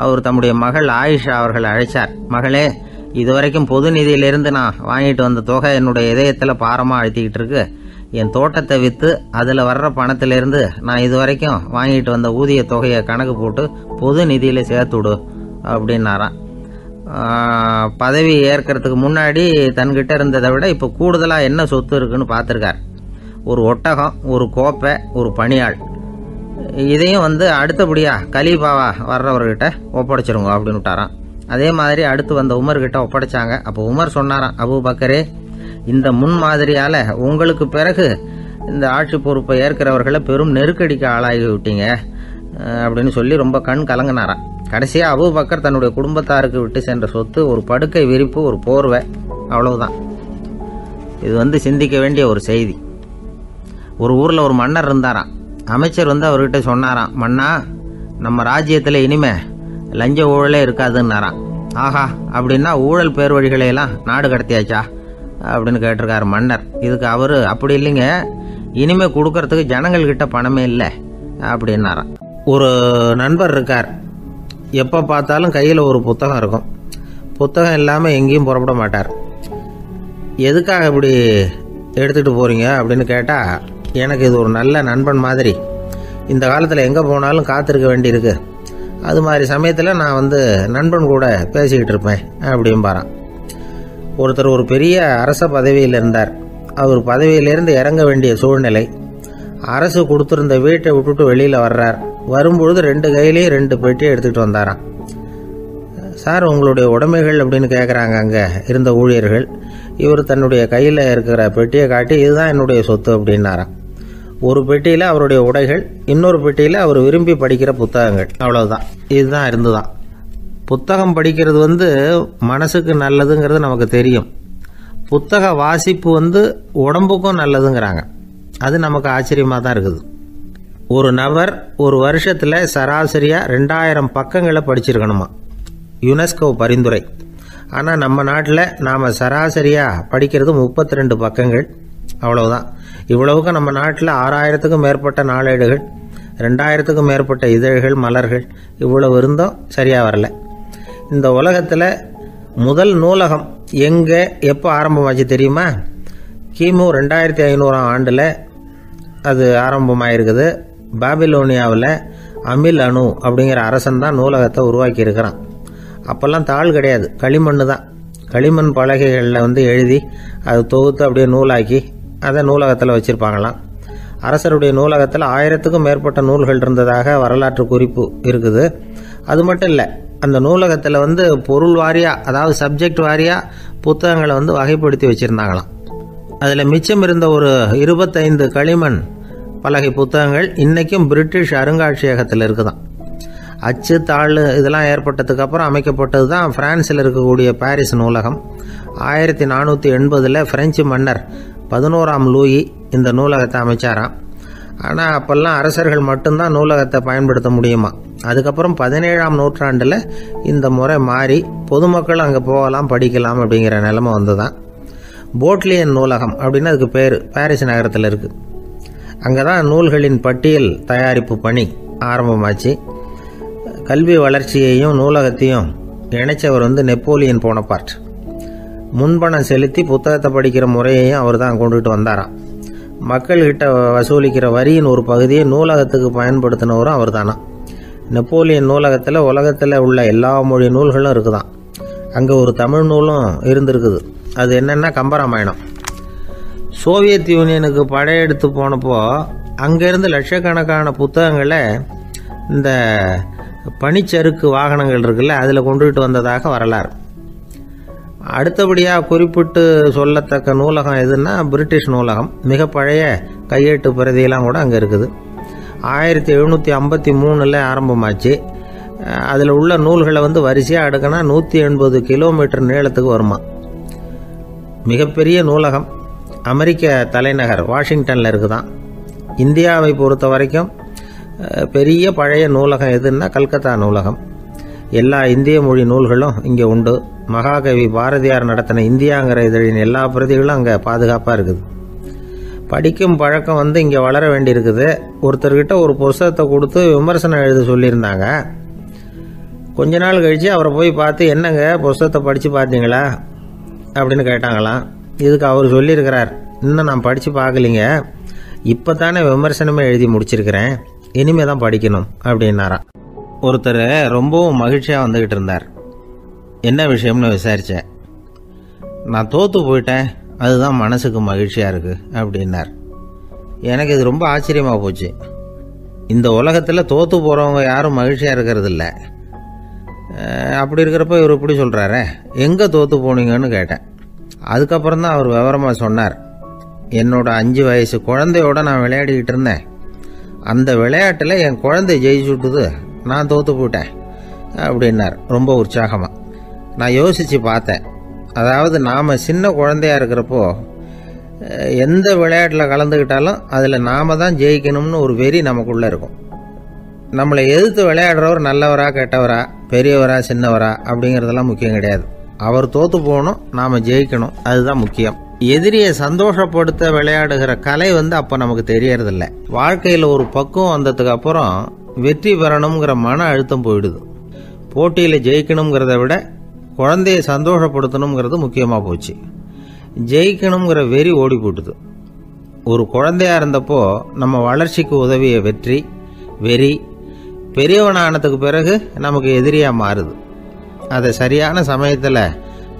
அவர் தம்முடைய மகள் ஆயிஷா அவர்களை அழைச்சார். மகளே, இதுவரைக்கும் பொது நிதியிலிருந்து நான் வாங்கிட்டு வந்த தொகை என்னுடைய இதயத்தில் பாரமாக அழுத்திக்கிட்டு இருக்கு. என் தோட்டத்தை விற்று அதில் வர்ற பணத்திலிருந்து நான் இதுவரைக்கும் வாங்கிட்டு வந்த ஊதிய தொகையை கணக்கு போட்டு பொது நிதியில் சேர்த்து விடு அப்படின்னாராம். பதவி ஏற்கிறதுக்கு முன்னாடி தன்கிட்ட இருந்ததை விட இப்போ கூடுதலாக என்ன சொத்து இருக்குன்னு பார்த்துருக்கார். ஒரு ஒட்டகம், ஒரு கோப்பை, ஒரு பணியாள். இதையும் அடுத்தபடியாக கலீஃபாவா வர்றவர்கிட்ட ஒப்படைச்சிருங்க அப்படின்னு விட்டாராம். அதே மாதிரி அடுத்து வந்த உமர்கிட்ட ஒப்படைச்சாங்க. அப்போ உமர் சொன்னாராம், அபூபக்கரே, இந்த முன்மாதிரியால் உங்களுக்கு பிறகு இந்த ஆட்சி பொறுப்பை ஏற்கிறவர்களை பெரும் நெருக்கடிக்கு ஆளாகி விட்டீங்க. அப்படின்னு சொல்லி ரொம்ப கண் கலங்கினாராம். கடைசியாக அபூபக்கர் தன்னுடைய குடும்பத்தாருக்கு விட்டு சென்ற சொத்து ஒரு படுக்கை விரிப்பு, ஒரு போர்வை, அவ்வளவுதான். இது சிந்திக்க வேண்டிய ஒரு செய்தி. ஒரு ஊரில் ஒரு மன்னர் இருந்தாராம். அமைச்சர் அவர்கிட்ட சொன்னாராம், மன்னா, நம்ம ராஜ்யத்தில் இனிமே லஞ்ச ஊழலே இருக்காதுன்னாராம். ஆஹா, அப்படின்னா ஊழல் பேர் வழிகளையெல்லாம் நாடு கடத்தியாச்சா அப்படின்னு கேட்டிருக்காரு மன்னர். இதுக்கு அவர், அப்படி இல்லைங்க, இனிமே கொடுக்கறதுக்கு ஜனங்கள்கிட்ட பணமே இல்லை அப்படின்னாராம். ஒரு நண்பர் இருக்கார். எப்போ பார்த்தாலும் கையில் ஒரு புத்தகம் இருக்கும். புத்தகம் இல்லாமல் எங்கேயும் புறப்பட மாட்டார். எதுக்காக இப்படி எடுத்துகிட்டு போகிறீங்க அப்படின்னு கேட்டால், எனக்கு இது ஒரு நல்ல நண்பன் மாதிரி. இந்த காலத்தில் எங்கே போனாலும் காத்திருக்க வேண்டியிருக்கு. அது மாதிரி சமயத்தில் நான் நண்பன் கூட பேசிக்கிட்டு இருப்பேன் அப்படிம்பாரான். ஒருத்தர் ஒரு பெரிய அரச பதவியில் இருந்தார். அவர் பதவியிலிருந்து இறங்க வேண்டிய சூழ்நிலை. அரசு கொடுத்துருந்த வீட்டை விட்டுட்டு வெளியில் வர்றார். வரும்பொழுது 2 கையிலையும் 2 பெட்டியை எடுத்துகிட்டு வந்தாராம். சார், உங்களுடைய உடைமைகள் அப்படின்னு கேட்குறாங்க அங்கே இருந்த ஊழியர்கள். இவர் தன்னுடைய கையில் இருக்கிற பெட்டியை காட்டி, இதுதான் என்னுடைய சொத்து அப்படின்னாராம். ஒரு பெட்டியில் அவருடைய உடைகள், இன்னொரு பெட்டியில் அவர் விரும்பி படிக்கிற புத்தகங்கள், அவ்வளவுதான். இதுதான் இருந்துதான். புத்தகம் படிக்கிறது மனசுக்கு நல்லதுங்கிறது நமக்கு தெரியும். புத்தக வாசிப்பு உடம்புக்கும் நல்லதுங்கிறாங்க. அது நமக்கு ஆச்சரியமாக தான் இருக்குது. ஒரு நபர் ஒரு வருஷத்தில் சராசரியாக 2000 பக்கங்களை படிச்சிருக்கணுமா, யுனெஸ்கோ பரிந்துரை. ஆனால் நம்ம நாட்டில் நாம் சராசரியாக படிக்கிறது 32 பக்கங்கள், அவ்வளவுதான். இவ்வளவுக்கு நம்ம நாட்டில் 6000க்கும் மேற்பட்ட நாளேடுகள், 2000க்கும் மேற்பட்ட இதழ்கள், மலர்கள், இவ்வளவு இருந்தும் சரியாக வரல. இந்த உலகத்தில் முதல் நூலகம் எங்கே எப்போ ஆரம்பமாச்சு தெரியுமா? கிமு 2500ஆம் ஆண்டில் அது ஆரம்பமாயிருக்குது. பாபிலோனியாவில் அமில் அணு அப்படிங்கிற அரசன் தான் நூலகத்தை உருவாக்கி இருக்கிறான். அப்போல்லாம் தாள் கிடையாது, களிமண் தான். களிமண் பலகைகளில் எழுதி அது தொகுத்து அப்படியே நூலாக்கி அதை நூலகத்தில் வச்சுருப்பாங்களாம். அரசருடைய நூலகத்தில் 1000க்கும் மேற்பட்ட நூல்கள் இருந்ததாக வரலாற்று குறிப்பு இருக்குது. அது மட்டும் இல்லை, அந்த நூலகத்தில் பொருள் வாரியாக, அதாவது சப்ஜெக்ட் வாரியாக புத்தகங்களை வகைப்படுத்தி வச்சுருந்தாங்களாம். அதில் மிச்சம் இருந்த ஒரு 25 களிமண் பலகை புத்தகங்கள் இன்றைக்கும் பிரிட்டிஷ் அருங்காட்சியகத்தில் இருக்குதான். அச்சு, தாள் இதெல்லாம் ஏற்பட்டதுக்கு அப்புறம் அமைக்கப்பட்டது தான் பிரான்சில் இருக்கக்கூடிய பாரிஸ் நூலகம். 1480 பிரெஞ்சு மன்னர் 11ஆம் லூயி இந்த நூலகத்தை அமைச்சாராம். ஆனால் அப்போல்லாம் அரசர்கள் மட்டும்தான் நூலகத்தை பயன்படுத்த முடியுமா. அதுக்கப்புறம் 17ஆம் நூற்றாண்டில் இந்த முறை மாறி பொதுமக்கள் அங்கே போகலாம், படிக்கலாம் அப்படிங்கிற நிலைமை வந்துதான். போட்லியன் நூலகம் அப்படின்னு அதுக்கு பேர், பாரிஸ் நகரத்தில் இருக்குது. அங்கே தான் நூல்களின் பட்டியல் தயாரிப்பு பணி ஆரம்பமாச்சு. கல்வி வளர்ச்சியையும் நூலகத்தையும் இணைச்சவர் நெப்போலியன் போனபார்ட். முன்பணம் செலுத்தி புத்தகத்தை படிக்கிற முறையையும் அவர் தான் கொண்டுகிட்டு வந்தாராம். மக்கள்கிட்ட வசூலிக்கிற வரியின் ஒரு பகுதியை நூலகத்துக்கு பயன்படுத்தினவரும் அவர் தானா. நெப்போலியன் நூலகத்தில் உலகத்தில் உள்ள எல்லா மொழி நூல்களும் இருக்குதான். அங்கே ஒரு தமிழ் நூலும் இருந்திருக்குது. அது என்னென்னா கம்பராமாயணம். சோவியத் யூனியனுக்கு படையெடுத்து போனப்போ அங்கேருந்து லட்சக்கணக்கான புத்தகங்களை இந்த பனிச்சறுக்கு வாகனங்கள் இருக்குல்ல, அதில் கொண்டுகிட்டு வந்ததாக வரலாறு. அடுத்தபடியாக குறிப்பிட்டு சொல்லத்தக்க நூலகம் எதுன்னா பிரிட்டிஷ் நூலகம். மிக பழைய கையெழுத்து பிரதியெல்லாம் கூட அங்கே இருக்குது. 1753 ஆரம்பமாச்சு. அதில் உள்ள நூல்களை வரிசையாக அடுக்கினா 180 கிலோமீட்டர் நீளத்துக்கு வருமா. மிகப்பெரிய நூலகம் அமெரிக்க தலைநகர் வாஷிங்டனில் இருக்குதான். இந்தியாவை பொறுத்த வரைக்கும் பெரிய பழைய நூலகம் எதுன்னா கல்கத்தா நூலகம். எல்லா இந்திய மொழி நூல்களும் இங்கே உண்டு. மகாகவி பாரதியார் நடத்தின இந்தியாங்கிற இதழின் எல்லா பிரதிகளும் அங்கே பாதுகாப்பாக இருக்குது. படிக்கும் பழக்கம் இங்கே வளர வேண்டியிருக்குது. ஒருத்தர்கிட்ட ஒரு புஸ்தகத்தை கொடுத்து விமர்சனம் எழுத சொல்லியிருந்தாங்க. கொஞ்ச நாள் கழித்து அவரை போய் பார்த்து, என்னங்க புஸ்தகத்தை படித்து பார்த்தீங்களா அப்படின்னு கேட்டாங்களாம். இதுக்கு அவர் சொல்லியிருக்கிறார், இன்னும் நான் படித்து பார்க்கலிங்க, இப்போ தானே விமர்சனமே எழுதி முடிச்சிருக்கிறேன், இனிமே தான் படிக்கணும் அப்படின்னாராம். ஒருத்தர் ரொம்பவும் மகிழ்ச்சியாக வந்துக்கிட்டு இருந்தார். என்ன விஷயம்னு விசாரித்தேன். நான் தோற்று போயிட்டேன், அதுதான் மனசுக்கு மகிழ்ச்சியாக இருக்குது அப்படின்னார். எனக்கு இது ரொம்ப ஆச்சரியமாக போச்சு. இந்த உலகத்தில் தோற்று போகிறவங்க யாரும் மகிழ்ச்சியாக இருக்கிறது இல்லை. அப்படி இருக்கிறப்ப இவர் இப்படி சொல்கிறாரே, எங்கே தோற்று போனீங்கன்னு கேட்டேன். அதுக்கப்புறம் தான் அவர் விவரமாக சொன்னார். என்னோட 5 வயசு குழந்தையோட நான் விளையாடிக்கிட்டு இருந்தேன். அந்த விளையாட்டில் என் குழந்தை ஜெயிச்சுட்டுது, நான் தோற்று போயிட்டேன் அப்படின்னார் ரொம்ப உற்சாகமாக. நான் யோசித்து பார்த்தேன். அதாவது நாம் சின்ன குழந்தையாக இருக்கிறப்போ எந்த விளையாட்டில் கலந்துக்கிட்டாலும் அதில் நாம் தான் ஜெயிக்கணும்னு ஒரு வெறி நமக்குள்ளே இருக்கும். நம்மளை எதிர்த்து விளையாடுறவர் நல்லவரா கெட்டவரா, பெரியவரா சின்னவரா அப்படிங்கிறதெல்லாம் முக்கியம் கிடையாது. அவர் தோற்று போகணும், நாம் ஜெயிக்கணும், அதுதான் முக்கியம். எதிரியை சந்தோஷப்படுத்த விளையாடுகிற கலை அப்போ நமக்கு தெரியறதில்ல. வாழ்க்கையில் ஒரு பக்குவம் வந்ததுக்கு அப்புறம் வெற்றி பெறணுங்கிற மன அழுத்தம் போயிடுது. போட்டியில் ஜெயிக்கணுங்கிறத விட குழந்தைய சந்தோஷப்படுத்தணுங்கிறது முக்கியமாக போச்சு. ஜெயிக்கணுங்கிற வெறி ஓடி போட்டுது. ஒரு குழந்தையா இருந்தப்போ நம்ம வளர்ச்சிக்கு உதவிய வெறி பெரியவனானதுக்கு பிறகு நமக்கு எதிரியாக மாறுது. அதை சரியான சமயத்தில்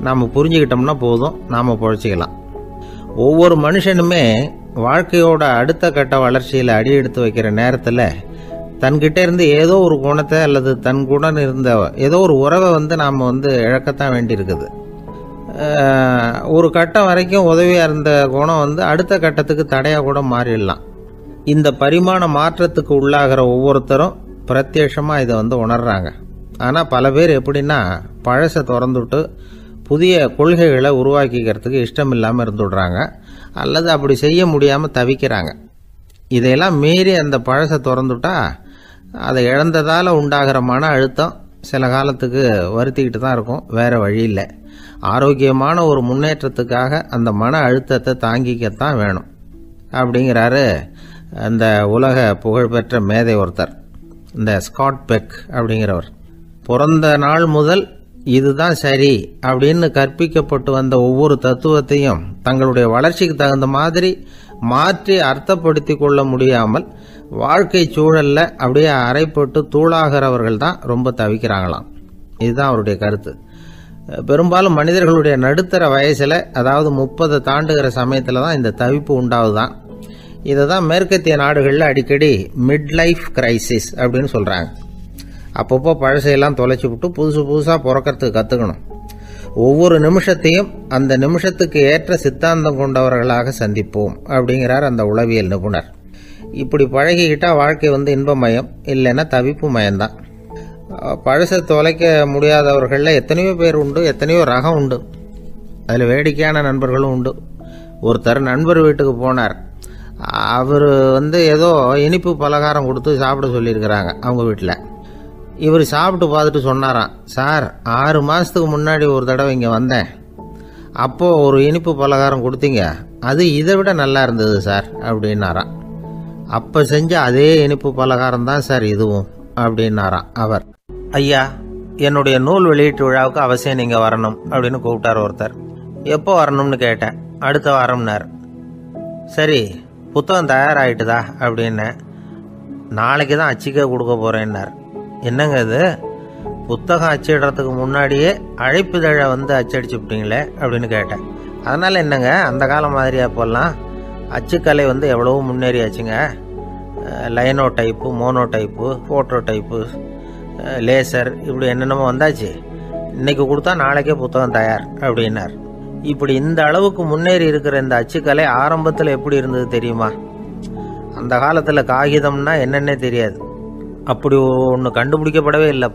நாம் புரிஞ்சுக்கிட்டோம்னா போதும், நாம் பொழைச்சிக்கலாம். ஒவ்வொரு மனுஷனுமே வாழ்க்கையோட அடுத்த கட்ட வளர்ச்சியில் அடி எடுத்து வைக்கிற நேரத்தில் தன்கிட்ட இருந்து ஏதோ ஒரு குணத்தை அல்லது தன் குணம் இருந்த ஏதோ ஒரு உறவை நாம் இழக்கத்தான் வேண்டியிருக்குது. ஒரு கட்டம் வரைக்கும் உதவியாக இருந்த குணம் அடுத்த கட்டத்துக்கு தடையாக கூட மாறிடலாம். இந்த பரிமாண மாற்றத்துக்கு உள்ளாகிற ஒவ்வொருத்தரும் பிரத்யட்சமாக இதை உணர்றாங்க. ஆனால் பல பேர் எப்படின்னா பழசை திறந்துவிட்டு புதிய கொள்கைகளை உருவாக்கிக்கிறதுக்கு இஷ்டம் இல்லாமல் இருந்துடுறாங்க, அல்லது அப்படி செய்ய முடியாமல் தவிக்கிறாங்க. இதையெல்லாம் மீறி அந்த பழசை திறந்துட்டா அதை இழந்ததால் உண்டாகிற மன அழுத்தம் சில காலத்துக்கு வருத்திக்கிட்டு தான் இருக்கும், வேறு வழி இல்லை. ஆரோக்கியமான ஒரு முன்னேற்றத்துக்காக அந்த மன அழுத்தத்தை தாங்கிக்கத்தான் வேணும் அப்படிங்கிறாரு அந்த உலக புகழ்பெற்ற மேதை ஒருத்தர், இந்த ஸ்காட் பெக் அப்படிங்கிறவர். பிறந்த நாள் முதல் இதுதான் சரி அப்படின்னு கற்பிக்கப்பட்டு வந்த ஒவ்வொரு தத்துவத்தையும் தங்களுடைய வளர்ச்சிக்கு தகுந்த மாதிரி மாற்றி அர்த்தப்படுத்தி கொள்ள முடியாமல் வாழ்க்கை சூழல்ல அப்படியே அரைப்பட்டு தூளாகிறவர்கள் தான் ரொம்ப தவிக்கிறாங்களாம். இதுதான் அவருடைய கருத்து. பெரும்பாலும் மனிதர்களுடைய நடுத்தர வயசில், அதாவது 30 தாண்டுகிற சமயத்தில் தான் இந்த தவிப்பு உண்டாகுதான். இதை தான் மேற்கத்திய நாடுகளில் அடிக்கடி மிட் லைஃப் கிரைசிஸ் அப்படின்னு சொல்கிறாங்க. அப்பப்போ பழசையெல்லாம் தொலைச்சி விட்டு புதுசாக பிறக்கிறதுக்கு கற்றுக்கணும். ஒவ்வொரு நிமிஷத்தையும் அந்த நிமிஷத்துக்கு ஏற்ற சித்தாந்தம் கொண்டவர்களாக சந்திப்போம் அப்படிங்கிறார் அந்த உளவியல் நிபுணர். இப்படி பழகிக்கிட்டால் வாழ்க்கை இன்பமயம், இல்லைன்னா தவிப்பு மயம்தான். பழசை தொலைக்க முடியாதவர்களில் எத்தனையோ பேர் உண்டு, எத்தனையோ ரகம் உண்டு. அதில் வேடிக்கையான நண்பர்களும் உண்டு. ஒருத்தர் நண்பர் வீட்டுக்கு போனார். அவர் ஏதோ இனிப்பு பலகாரம் கொடுத்து சாப்பிட சொல்லியிருக்கிறாங்க அவங்க வீட்டில். இவர் சாப்பிட்டு பார்த்துட்டு சொன்னாராம், சார் 6 மாதத்துக்கு முன்னாடி ஒரு தடவை இங்கே வந்தேன், அப்போது ஒரு இனிப்பு பலகாரம் கொடுத்தீங்க, அது இதை விட நல்லா இருந்தது சார் அப்படின்னாராம். அப்போ செஞ்ச அதே இனிப்பு பலகாரம் தான் சார் இதுவும் அப்படின்னாராம் அவர். ஐயா, என்னுடைய நூல் வெளியீட்டு விழாவுக்கு அவசியம் நீங்கள் வரணும் அப்படின்னு கூப்பிட்டார் ஒருத்தர். எப்போ வரணும்னு கேட்டேன். அடுத்த வாரம்னார். சரி, புத்தகம் தயாராகிட்டுதா அப்படின்னு. நாளைக்கு தான் அச்சிக்க கொடுக்க போகிறேன்னார். என்னங்க இது, புத்தகம் அச்சிடுறதுக்கு முன்னாடியே அழைப்புதழை அச்சடிச்சு விட்டீங்களே அப்படின்னு கேட்டேன். அதனால் என்னங்க, அந்த காலம் மாதிரி அப்போல்லாம் அச்சுக்கலை எவ்வளவோ முன்னேறியாச்சுங்க. Linotype, monotype, phototype, laser, இப்படி என்னென்னமோ வந்தாச்சு. இன்னைக்கு கொடுத்தா நாளைக்கே புத்தகம் தயார் அப்படின்னார். இப்படி இந்த அளவுக்கு முன்னேறி இருக்கிற இந்த அச்சுக்கலை ஆரம்பத்தில் எப்படி இருந்தது தெரியுமா? அந்த காலத்தில் காகிதம்னா என்னன்னே தெரியாது. அப்படி ஒன்று கண்டுபிடிக்கப்படவே இல்லை.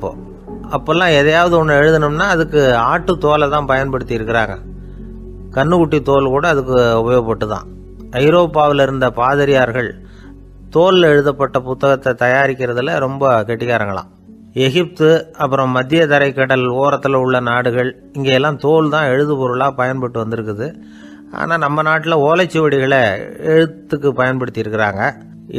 அப்போல்லாம் எதையாவது ஒன்று எழுதணும்னா அதுக்கு ஆட்டு தோலை தான் பயன்படுத்தி இருக்கிறாங்க. கண்ணுக்குட்டி தோல் கூட அதுக்கு உபயோகப்பட்டு தான். ஐரோப்பாவில் இருந்த பாதிரியார்கள் தோலில் எழுதப்பட்ட புத்தகத்தை தயாரிக்கிறதுல ரொம்ப கெட்டிக்காரங்களாம். எகிப்து, அப்புறம் மத்திய தரைக்கடல் ஓரத்தில் உள்ள நாடுகள், இங்கெல்லாம் தோல் தான் எழுதுபொருளாக பயன்பட்டு வந்திருக்குது. ஆனால் நம்ம நாட்டில் ஓலைச்சுவடிகளை எழுத்துக்கு பயன்படுத்தி இருக்கிறாங்க.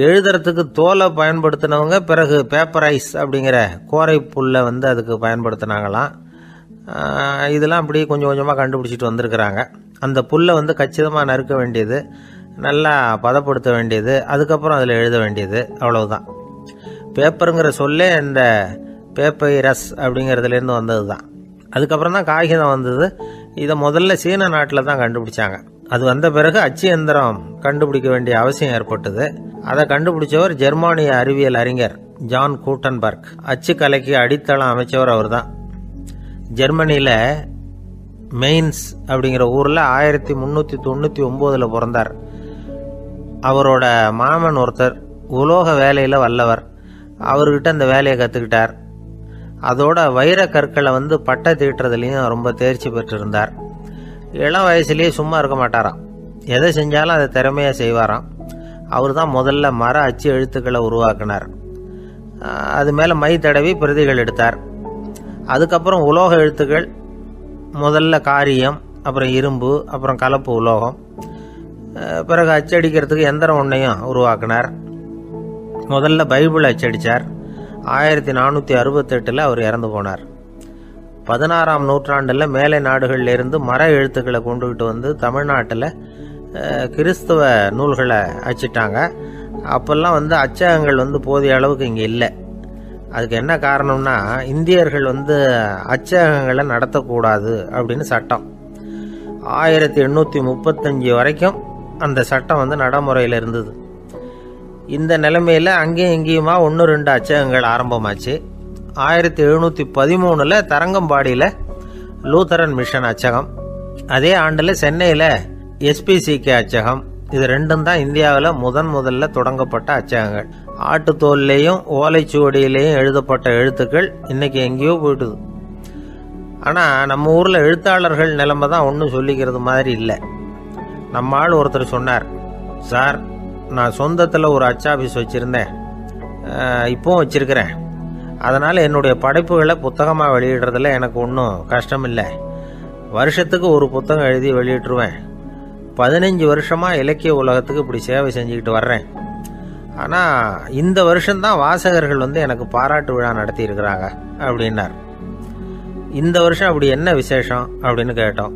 எழுதுறதுக்கு தோலை பயன்படுத்தினவங்க பிறகு பேப்பரைஸ் அப்படிங்கிற கோரை புல்லை அதுக்கு பயன்படுத்தினாங்களாம். இதெல்லாம் அப்படி கொஞ்சம் கொஞ்சமாக கண்டுபிடிச்சிட்டு வந்திருக்கிறாங்க. அந்த புல்லை கச்சிதமாக நறுக்க வேண்டியது, நல்லா பதப்படுத்த வேண்டியது, அதுக்கப்புறம் அதில் எழுத வேண்டியது, அவ்வளவுதான். பேப்பருங்கிற சொல்லே இந்த பேப்பைரஸ் அப்படிங்கிறதுலேருந்து வந்தது தான். அதுக்கப்புறம் தான் காகிதம் வந்தது. இதை முதல்ல சீன நாட்டில் தான் கண்டுபிடிச்சாங்க. அது வந்த பிறகு அச்சு எந்திரம் கண்டுபிடிக்க வேண்டிய அவசியம் ஏற்பட்டது. அதை கண்டுபிடிச்சவர் ஜெர்மானிய அறிவியல் அறிஞர் ஜான் கூட்டன்பர்க். அச்சு கலைக்கு அடித்தளம் அமைச்சவர் அவர் தான். ஜெர்மனியில் மெயின்ஸ் அப்படிங்கிற ஊரில் 1399 பிறந்தார். அவரோட மாமன் ஒருத்தர் உலோக வேலையில் வல்லவர். அவர்கிட்ட இந்த வேலையை கற்றுக்கிட்டார். அதோட வைர கற்களை பட்டை தீட்டுறதுலையும் ரொம்ப தேர்ச்சி பெற்றிருந்தார். இளம் வயசுலேயே சும்மா இருக்க மாட்டாராம். எதை செஞ்சாலும் அதை திறமையாக செய்வாராம். அவர் தான் முதல்ல மர அச்சு எழுத்துக்களை உருவாக்கினார். அது மேலே மை தடவி பிரதிகள் எடுத்தார். அதுக்கப்புறம் உலோக எழுத்துக்கள், முதல்ல காரியம், அப்புறம் இரும்பு, அப்புறம் கலப்பு உலோகம், பிறகு அச்சடிக்கிறதுக்கு எந்திரம் ஒன்றையும் உருவாக்கினார். முதல்ல பைபிள் அச்சடித்தார். 1468 அவர் இறந்து போனார். 16ஆம் நூற்றாண்டில் மேலை நாடுகளிலிருந்து மர எழுத்துக்களை கொண்டுகிட்டு தமிழ்நாட்டில் கிறிஸ்தவ நூல்களை அச்சிட்டாங்க. அப்போல்லாம் அச்சகங்கள் போதிய அளவுக்கு இங்கே இல்லை. அதுக்கு என்ன காரணம்னா, இந்தியர்கள் அச்சகங்களை நடத்தக்கூடாது அப்படின்னு சட்டம். 1835 வரைக்கும் அந்த சட்டம் நடைமுறையில் இருந்தது. இந்த நிலைமையில் அங்கேயும் இங்கேயுமா 1-2 அச்சகங்கள் ஆரம்பமாச்சு. 1713 தரங்கம்பாடியில் லூத்தரன் மிஷன் அச்சகம், அதே ஆண்டில் சென்னையில் எஸ்பிசிகே அச்சகம். இது ரெண்டும் தான் இந்தியாவில் முதல்ல தொடங்கப்பட்ட அச்சகங்கள். ஆட்டுத்தோல்லையும் ஓலைச்சுவடியிலையும் எழுதப்பட்ட எழுத்துக்கள் இன்னைக்கு எங்கேயோ போயிட்டுது. ஆனால் நம்ம ஊரில் எழுத்தாளர்கள் நிலைமை தான் ஒன்றும் சொல்லிக்கிறது மாதிரி இல்லை. நம்ம ஆள் ஒருத்தர் சொன்னார், சார், நான் சொந்தத்தில் ஒரு அச்சாபீஸ் வச்சுருந்தேன், இப்போவும் வச்சுருக்கிறேன். அதனால் என்னுடைய படைப்புகளை புத்தகமாக வெளியிடுறதுல எனக்கு ஒன்றும் கஷ்டம் இல்லை. வருஷத்துக்கு ஒரு புத்தகம் எழுதி வெளியிட்டுருவேன். 15 வருஷமாக இலக்கிய உலகத்துக்கு இப்படி சேவை செஞ்சுக்கிட்டு வர்றேன். ஆனால் இந்த வருஷம்தான் வாசகர்கள் எனக்கு பாராட்டு விழா நடத்தி இருக்கிறாங்க அப்படின்னார். இந்த வருஷம் அப்படி என்ன விசேஷம் அப்படின்னு கேட்டோம்.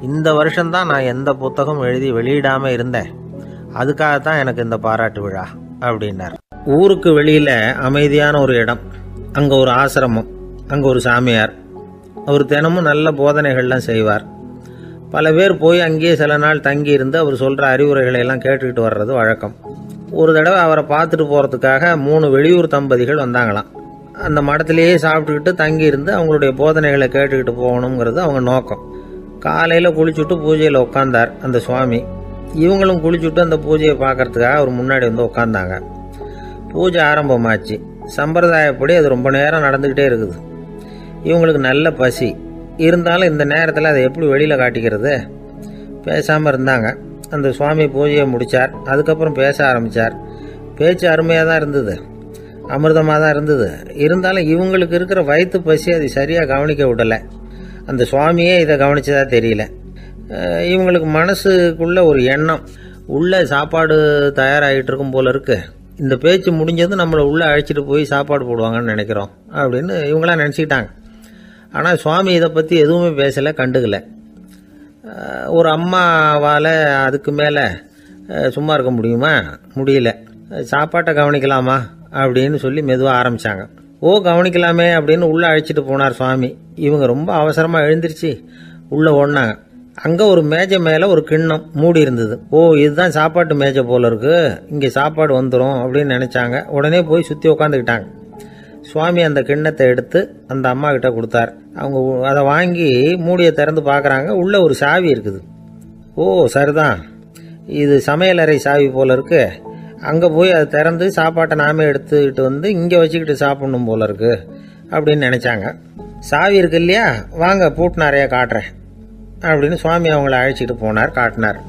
இந்த வருஷம்தான் நான் எந்த புத்தகம் எழுதி வெளியிடாமல் இருந்தேன், அதுக்காகத்தான் எனக்கு இந்த பாராட்டு விழா அப்படின்னார். ஊருக்கு வெளியில் அமைதியான ஒரு இடம், அங்கே ஒரு ஆசிரமம், அங்கே ஒரு சாமியார். அவர் தினமும் நல்ல போதனைகள்லாம் செய்வார். பல பேர் போய் அங்கேயே சில நாள் தங்கி இருந்து அவர் சொல்கிற அறிவுரைகளை எல்லாம் கேட்டுக்கிட்டு வர்றது வழக்கம். ஒரு தடவை அவரை பார்த்துட்டு போகிறதுக்காக 3 வெளியூர் தம்பதிகள் வந்தாங்களாம். அந்த மடத்திலேயே சாப்பிட்டுக்கிட்டு தங்கி இருந்து அவங்களுடைய போதனைகளை கேட்டுக்கிட்டு போகணுங்கிறது அவங்க நோக்கம். காலையில் குளிச்சுட்டு பூஜையில் உட்காந்தார் அந்த சுவாமி. இவங்களும் குளிச்சுட்டு அந்த பூஜையை பார்க்கறதுக்காக அவர் முன்னாடி உட்காந்தாங்க. பூஜை ஆரம்பமாச்சு. சம்பிரதாயப்படி அது ரொம்ப நேரம் நடந்துக்கிட்டே இருக்குது. இவங்களுக்கு நல்ல பசி இருந்தாலும் இந்த நேரத்தில் அதை எப்படி வெளியில் காட்டிக்கிறது? பேசாமல் இருந்தாங்க. அந்த சுவாமி பூஜையை முடித்தார். அதுக்கப்புறம் பேச ஆரம்பித்தார். பேச்சு அருமையாக தான் இருந்தது, அமிர்தமாக தான் இருந்தது. இருந்தாலும் இவங்களுக்கு இருக்கிற வயிற்று பசி அது சரியாக கவனிக்க விடலை. அந்த சுவாமியே இதை கவனிச்சதா தெரியல. இவங்களுக்கு மனசுக்குள்ள ஒரு எண்ணம், உள்ளே சாப்பாடு தயாராகிட்டு இருக்கும் போல இருக்கு, இந்த பேச்சு முடிஞ்சதும் நம்மளை உள்ளே அழைச்சிட்டு போய் சாப்பாடு போடுவாங்கன்னு நினைக்கிறோம் அப்படின்னு இவங்களாம் நினச்சிக்கிட்டாங்க. ஆனால் சுவாமி இதை பற்றி எதுவுமே பேசலை, கண்டுக்கலை. ஒரு அம்மாவால் அதுக்கு மேலே சும்மா இருக்க முடியுமா? முடியல. சாப்பாட்டை கவனிக்கலாமா அப்படின்னு சொல்லி மெதுவாக ஆரம்பித்தாங்க. கவனிக்கலாமே அப்படின்னு உள்ளே அழைச்சிட்டு போனார் சுவாமி. இவங்க ரொம்ப அவசரமாக எழுந்திருச்சு உள்ளே ஓடினாங்க. அங்கே ஒரு மேஜை மேலே ஒரு கிண்ணம் மூடி இருந்தது. இதுதான் சாப்பாட்டு மேஜை போல இருக்கு, இங்கே சாப்பாடு வந்துடும் அப்படின்னு நினச்சாங்க. உடனே போய் சுற்றி உட்காந்துக்கிட்டாங்க. சுவாமி அந்த கிண்ணத்தை எடுத்து அந்த அம்மா கிட்ட கொடுத்தார். அவங்க அதை வாங்கி மூடியை திறந்து பார்க்குறாங்க. உள்ளே ஒரு சாவி இருக்குது. சரிதான், இது சமையலறை சாவி போல இருக்கு, அங்கே போய் அதை திறந்து சாப்பாட்டை நாமே எடுத்துக்கிட்டு இங்கே வச்சுக்கிட்டு சாப்பிடணும் போல இருக்கு அப்படின்னு நினச்சாங்க. சாவி இருக்கு இல்லையா, வாங்க பூட்டு நிறையா காட்டுறேன் அப்படின்னு சுவாமி அவங்கள அழைச்சிட்டு போனார், காட்டினார்.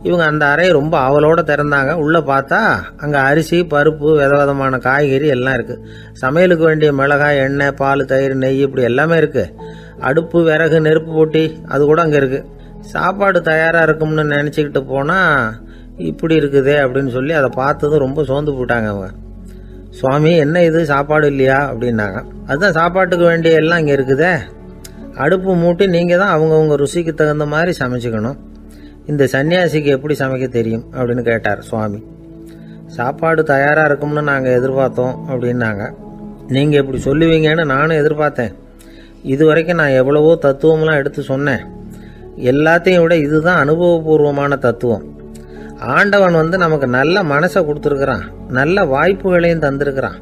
இவங்க அந்த அறையை ரொம்ப ஆவலோடு திறந்தாங்க. உள்ளே பார்த்தா அங்கே அரிசி, பருப்பு, விதவிதமான காய்கறி எல்லாம் இருக்குது. சமையலுக்கு வேண்டிய மிளகாய், எண்ணெய், பால், தயிர், நெய் இப்படி எல்லாமே இருக்குது. அடுப்பு, விறகு, நெருப்பு போட்டி அது கூட அங்கே இருக்குது. சாப்பாடு தயாராக இருக்கும்னு நினச்சிக்கிட்டு போனால் இப்படி இருக்குதே அப்படின்னு சொல்லி அதை பார்த்ததும் ரொம்ப சோர்ந்து போட்டாங்க அவங்க. சுவாமி, என்ன இது சாப்பாடு இல்லையா அப்படின்னாங்க. அதுதான் சாப்பாட்டுக்கு வேண்டிய எல்லாம் இங்கே இருக்குதே, அடுப்பு மூட்டி நீங்கள் தான் அவங்கவுங்க ருசிக்கு தகுந்த மாதிரி சமைச்சிக்கணும். இந்த சன்னியாசிக்கு எப்படி சமைக்க தெரியும் அப்படின்னு கேட்டார் சுவாமி. சாப்பாடு தயாராக இருக்கும்னு நாங்கள் எதிர்பார்த்தோம் அப்படின்னாங்க. நீங்கள் இப்படி சொல்லுவீங்கன்னு நானும் எதிர்பார்த்தேன். இது வரைக்கும் நான் எவ்வளவோ தத்துவம்லாம் எடுத்து சொன்னேன். எல்லாத்தையும் விட இதுதான் அனுபவபூர்வமான தத்துவம். ஆண்டவன் நமக்கு நல்ல மனசை கொடுத்துருக்குறான், நல்ல வாய்ப்புகளையும் தந்திருக்கிறான்,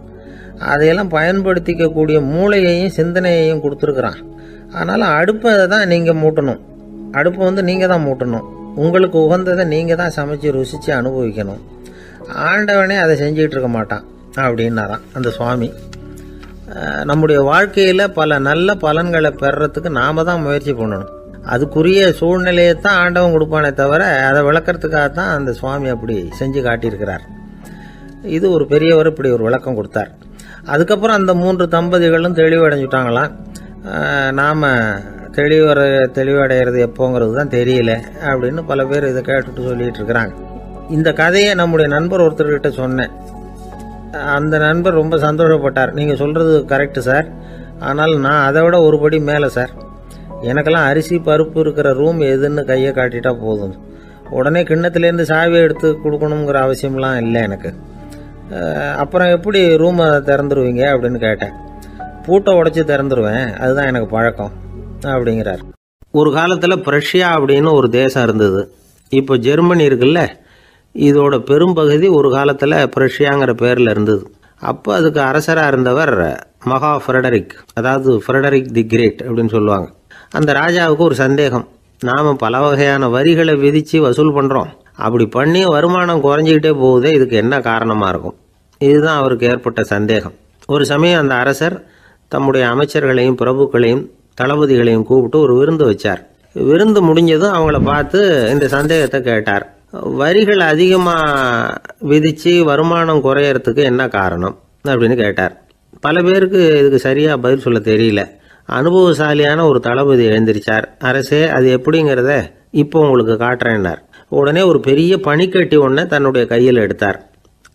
அதையெல்லாம் பயன்படுத்திக்கக்கூடிய மூளையையும் சிந்தனையையும் கொடுத்துருக்குறான். அதனால் அடுப்பை தான் நீங்கள் மூட்டணும், அடுப்பை நீங்கள் தான் மூட்டணும், உங்களுக்கு உகந்ததை நீங்கள் தான் சமைச்சு ருசித்து அனுபவிக்கணும். ஆண்டவனே அதை செஞ்சுக்கிட்டு இருக்க மாட்டான் அப்படின்னாராம் அந்த சுவாமி. நம்முடைய வாழ்க்கையில் பல நல்ல பலன்களை பெறறதுக்கு நாம தான் முயற்சி பண்ணணும். அதுக்குரிய சூழ்நிலையை தான் ஆண்டவன் கொடுப்பானே தவிர அதை விளக்கறதுக்காக தான் அந்த சுவாமி அப்படி செஞ்சு காட்டியிருக்கிறார். இது ஒரு பெரியவர் இப்படி ஒரு விளக்கம் கொடுத்தார். அதுக்கப்புறம் அந்த 3 தம்பதிகளும் தெளிவடைஞ்சுட்டாங்களாம். நாம் தெளிவடைகிறது எப்போங்கிறது தான் தெரியல அப்படின்னு பல பேர் இதை கேட்டுட்டு சொல்லிட்டு இருக்கிறாங்க. இந்த கதையை நம்முடைய நண்பர் ஒருத்தர்கிட்ட சொன்னேன். அந்த நண்பர் ரொம்ப சந்தோஷப்பட்டார். நீங்கள் சொல்கிறது கரெக்டு சார், ஆனால் நான் அதை விட ஒரு படி மேலே சார். எனக்கெல்லாம் அரிசி பருப்பு இருக்கிற ரூம் எதுன்னு கையை காட்டிட்டா போதும், உடனே கிண்ணத்துலேருந்து சாவியை எடுத்து கொடுக்கணுங்கிற அவசியம்லாம் இல்லை எனக்கு. அப்புறம் எப்படி ரூமை திறந்துருவீங்க அப்படின்னு கேட்டேன். பூட்டை உடைச்சி திறந்துருவேன், அதுதான் எனக்கு பழக்கம் அப்படிங்கிறார். ஒரு காலத்தில் பிரஷ்யா அப்படின்னு ஒரு தேசம் இருந்தது. இப்போ ஜெர்மனி இருக்குல்ல, இதோட பெரும்பகுதி ஒரு காலத்தில் பிரஷ்யாங்கிற பேரில் இருந்தது. அப்போ அதுக்கு அரசராக இருந்தவர் மகா ஃப்ரெடரிக், அதாவது ஃப்ரெடரிக் தி கிரேட் அப்படின்னு சொல்லுவாங்க. அந்த ராஜாவுக்கு ஒரு சந்தேகம். நாம் பல வகையான வரிகளை விதித்து வசூல் பண்ணுறோம், அப்படி பண்ணி வருமானம் குறைஞ்சிக்கிட்டே போகுதே, இதுக்கு என்ன காரணமாக இருக்கும்? இதுதான் அவருக்கு ஏற்பட்ட சந்தேகம். ஒரு சமயம் அந்த அரசர் தம்முடைய அமைச்சர்களையும் பிரபுக்களையும் தளபதிகளையும் கூப்பிட்டு ஒரு விருந்து வச்சார். விருந்து முடிஞ்சதும் அவங்கள பார்த்து இந்த சந்தேகத்தை கேட்டார். வரிகள் அதிகமாக விதித்து வருமானம் குறையறதுக்கு என்ன காரணம் அப்படின்னு கேட்டார். பல பேருக்கு இதுக்கு சரியாக பதில் சொல்ல தெரியல. அனுபவசாலியான ஒரு தளபதி எழுந்திருச்சார். அரசே, அது எப்படிங்கிறத இப்போ உங்களுக்கு காட்டுறேன்னார். உடனே ஒரு பெரிய பனிக்கட்டி ஒன்றை தன்னுடைய கையில் எடுத்தார்.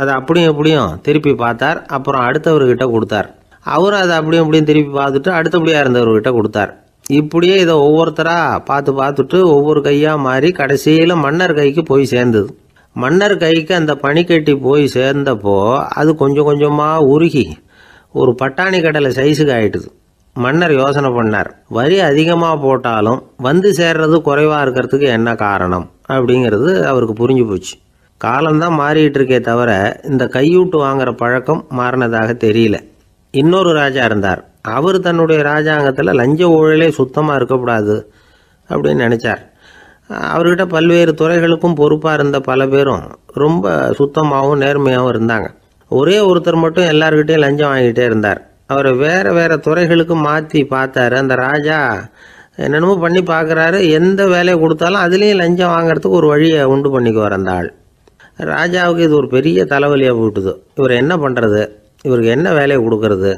அதை அப்படியும் எப்படியும் திருப்பி பார்த்தார். அப்புறம் அடுத்தவர்கிட்ட கொடுத்தார். அவரும் அதை அப்படியும் எப்படியும் திருப்பி பார்த்துட்டு அடுத்தபடியாக இருந்தவர்கிட்ட கொடுத்தார். இப்படியே இதை ஒவ்வொருத்தராக பார்த்துட்டு ஒவ்வொரு கையாக மாறி கடைசியில் மன்னர் கைக்கு போய் சேர்ந்தது. மன்னர் கைக்கு அந்த பனிக்கட்டி போய் சேர்ந்தப்போ அது கொஞ்சம் கொஞ்சமாக உருகி ஒரு பட்டாணி கடலை சைஸுக்கு ஆயிட்டுது. மன்னர் யோசனை பண்ணார், வரி அதிகமாக போட்டாலும் வந்து சேர்றது குறைவாக இருக்கிறதுக்கு என்ன காரணம் அப்படிங்கிறது அவருக்கு புரிஞ்சு போச்சு. காலம்தான் மாறிட்டு இருக்கே தவிர இந்த கையூட்டு வாங்குற பழக்கம் மாறினதாக தெரியல. இன்னொரு ராஜா இருந்தார். அவர் தன்னுடைய ராஜாங்கத்தில் லஞ்ச ஊழலே சுத்தமாக இருக்கக்கூடாது அப்படின்னு நினச்சார். அவர்கிட்ட பல்வேறு துறைகளுக்கும் பொறுப்பாக இருந்த பல பேரும் ரொம்ப சுத்தமாகவும் நேர்மையாகவும் இருந்தாங்க. ஒரே ஒருத்தர் மட்டும் எல்லார்கிட்டையும் லஞ்சம் வாங்கிட்டே இருந்தார். அவரை வேறு வேறு துறைகளுக்கு மாற்றி பார்த்தாரு. அந்த ராஜா என்னென்னமோ பண்ணி பார்க்குறாரு. எந்த வேலையை கொடுத்தாலும் அதுலேயும் லஞ்சம் வாங்கிறதுக்கு ஒரு வழியை உண்டு பண்ணிக்குவார் அந்த ஆள். ராஜாவுக்கு இது ஒரு பெரிய தலைவலியாக போட்டுது. இவர் என்ன பண்ணுறது, இவருக்கு என்ன வேலையை கொடுக்கறது,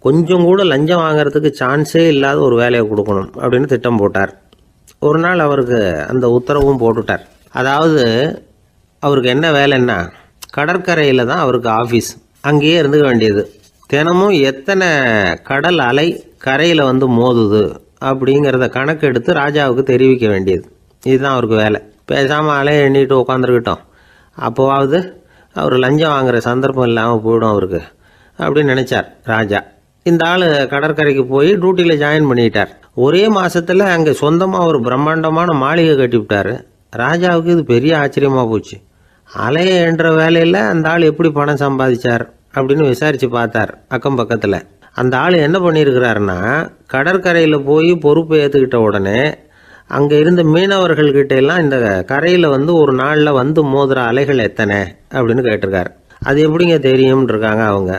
கொஞ்சம் கூட லஞ்சம் வாங்கிறதுக்கு சான்ஸே இல்லாத ஒரு வேலையை கொடுக்கணும் அப்படின்னு திட்டம் போட்டார். ஒரு நாள் அவருக்கு அந்த உத்தரவும் போட்டுட்டார். அதாவது அவருக்கு என்ன வேலைன்னா, கடற்கரையில் தான் அவருக்கு ஆஃபீஸ், அங்கேயே இருந்துக்க வேண்டியது. தினமும் எத்தனை கடல் அலை கரையில் வந்து மோதுது அப்படிங்கிறத கணக்கெடுத்து ராஜாவுக்கு தெரிவிக்க வேண்டியது. இதுதான் அவருக்கு வேலை. பேசாமல் அலையை எண்ணிட்டு உட்காந்துருக்கிட்டோம், அப்போவாவது அவர் லஞ்சம் வாங்குகிற சந்தர்ப்பம் இல்லாமல் போயிடும் அவருக்கு அப்படின்னு நினச்சார் ராஜா. இந்த ஆள் கடற்கரைக்கு போய் டியூட்டியில் ஜாயின் பண்ணிட்டார். ஒரே மாதத்தில் அங்கே சொந்தமாக ஒரு பிரம்மாண்டமான மாளிகை கட்டிவிட்டார். ராஜாவுக்கு இது பெரிய ஆச்சரியமாக போச்சு. அலையை என்ற வேலையில் அந்த ஆள் எப்படி பணம் சம்பாதிச்சார் அப்படின்னு விசாரித்து பார்த்தார் அக்கம் பக்கத்தில். அந்த ஆள் என்ன பண்ணியிருக்கிறாருன்னா, கடற்கரையில் போய் பொறுப்பு ஏற்றுக்கிட்ட உடனே அங்கே இருந்த மீனவர்கள்கிட்ட எல்லாம் இந்த கரையில் வந்து ஒரு நாளில் வந்து மோதுற அலைகள் எத்தனை அப்படின்னு கேட்டிருக்காரு. அது எப்படிங்க தெரியும்னு இருக்காங்க அவங்க.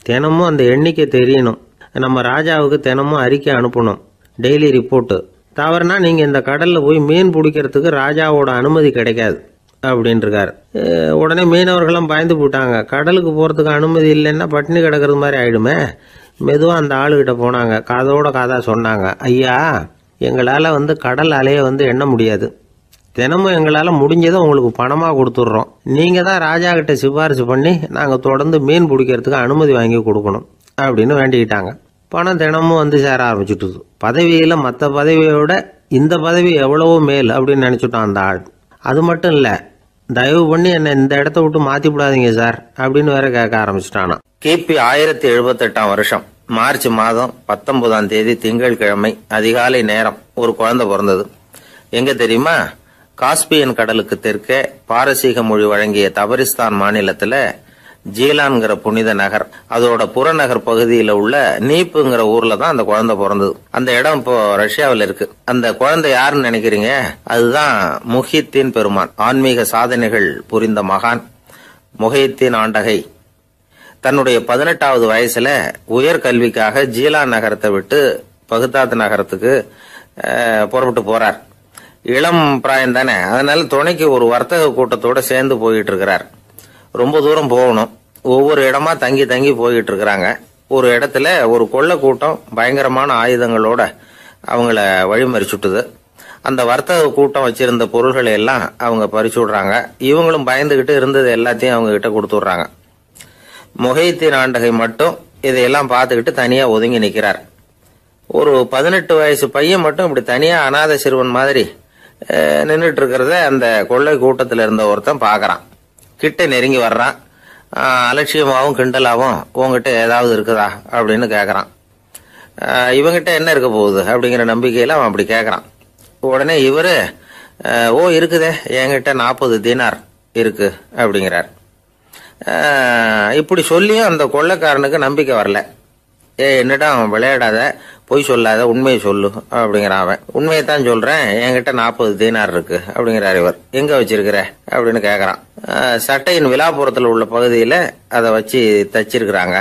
தினமும் அந்த எண்ணிக்கை தெரியணும். நம்ம ராஜாவுக்கு தினமும் அறிக்கை அனுப்பணும், டெய்லி ரிப்போர்ட்டு. தவறுனா நீங்கள் இந்த கடலில் போய் மீன் பிடிக்கிறதுக்கு ராஜாவோட அனுமதி கிடைக்காது அப்படின்ட்டுருக்காரு. உடனே மீனவர்களும் பயந்து போட்டாங்க. கடலுக்கு போகிறதுக்கு அனுமதி இல்லைன்னா பட்டினி கிடக்கிறது மாதிரி ஆகிடுமே. மெதுவாக அந்த ஆளுகிட்ட போனாங்க, காதோட காதாக சொன்னாங்க, ஐயா, எங்களால் வந்து கடல் அலையை வந்து எண்ண முடியாது. தினமும் எங்களால் முடிஞ்சதை உங்களுக்கு பணமாக கொடுத்துட்றோம். நீங்கள் தான் ராஜா கிட்ட சிபாரிசு பண்ணி நாங்கள் தொடர்ந்து மீன் பிடிக்கிறதுக்கு அனுமதி வாங்கி கொடுக்கணும் அப்படின்னு வேண்டிக்கிட்டாங்க. பணம் தினமும் வந்து சேர ஆரம்பிச்சுட்டுது. பதவியில் மற்ற பதவியோட இந்த பதவி எவ்வளவோ மேல் அப்படின்னு நினச்சிட்டான் அந்த ஆள். அது மட்டும் இல்லை, தயவு பண்ணி என்னை இந்த இடத்த விட்டு மாற்றி விடாதீங்க சார் அப்படின்னு வேற கேட்க ஆரம்பிச்சிட்டானா. கிபி 1078 வருஷம் மார்ச் மாதம் 19ஆம் தேதி திங்கட்கிழமை அதிகாலை நேரம் ஒரு குழந்தை பிறந்தது. எங்க தெரியுமா? காஸ்பியன் கடலுக்கு தெற்கே பாரசீக மொழி வழங்கிய தபரிஸ்தான் மாநிலத்துல ஜீலான்கிற புனித நகர், அதோட புறநகர் பகுதியில் உள்ள நீப்புங்கிற ஊர்ல தான் அந்த குழந்தை பிறந்தது. அந்த இடம் இப்போ ரஷ்யாவில் இருக்கு. அந்த குழந்தை யாருன்னு நினைக்கிறீங்க? அதுதான் முஹித்தீன் பெருமான், ஆன்மீக சாதனைகள் புரிந்த மகான். முஹைத்தீன் ஆண்டகை தன்னுடைய 18வது வயசுல உயர்கல்விக்காக ஜீலான் நகரத்தை விட்டு பகுதாத் நகரத்துக்கு புறப்பட்டு போறார். இளம் பிராயம் தானே, அதனால துணைக்கு ஒரு வர்த்தக கூட்டத்தோட சேர்ந்து போயிட்டு இருக்கிறார். ரொம்ப தூரம் போகணும். ஒவ்வொரு இடமா தங்கி தங்கி போயிட்டு இருக்கிறாங்க. ஒரு இடத்துல ஒரு கொள்ளை கூட்டம் பயங்கரமான ஆயுதங்களோட அவங்கள வழிமறிச்சுட்டுது. அந்த வர்த்தக கூட்டம் வச்சிருந்த பொருள்களை எல்லாம் அவங்க பறிச்சு விடுறாங்க. இவங்களும் பயந்துகிட்டு இருந்தது எல்லாத்தையும் அவங்க கிட்ட கொடுத்துடுறாங்க. முஹைத்தீன் ஆண்டகை மட்டும் இதையெல்லாம் பார்த்துக்கிட்டு தனியா ஒதுங்கி நிக்கிறார். ஒரு 18 வயசு பையன் மட்டும் இப்படி தனியா அநாத சிறுவன் மாதிரி நின்றுட்டு இருக்கிறத அந்த கொள்ளை கூட்டத்தில் இருந்த ஒருத்தன் பாக்குறான். கிட்ட நெருங்கி வர்றான். அலட்சியமாவும் கிண்டலாவும் உங்ககிட்ட ஏதாவது இருக்குதா அப்படின்னு கேக்குறான். இவங்கிட்ட என்ன இருக்க போகுது அப்படிங்கிற நம்பிக்கையில அவன் அப்படி கேக்குறான். உடனே இவரு இருக்குதே, என்கிட்ட 40 தீனார் இருக்கு அப்படிங்கிறார். இப்படி சொல்லியும் அந்த கொள்ளைக்காரனுக்கு நம்பிக்கை வரல. என்னடா அவன் விளையாடாத, பொய் சொல்லாத, உண்மையை சொல்லு அப்படிங்கிறான். அவன் உண்மையைத்தான் சொல்றேன், என்கிட்ட 40 தீனார் இருக்கு அப்படிங்கிறார். இவர் எங்க வச்சிருக்கிற அப்படின்னு கேக்குறான். சட்டையின் விழாப்புறத்துல உள்ள பகுதியில அதை வச்சு தச்சிருக்கிறாங்க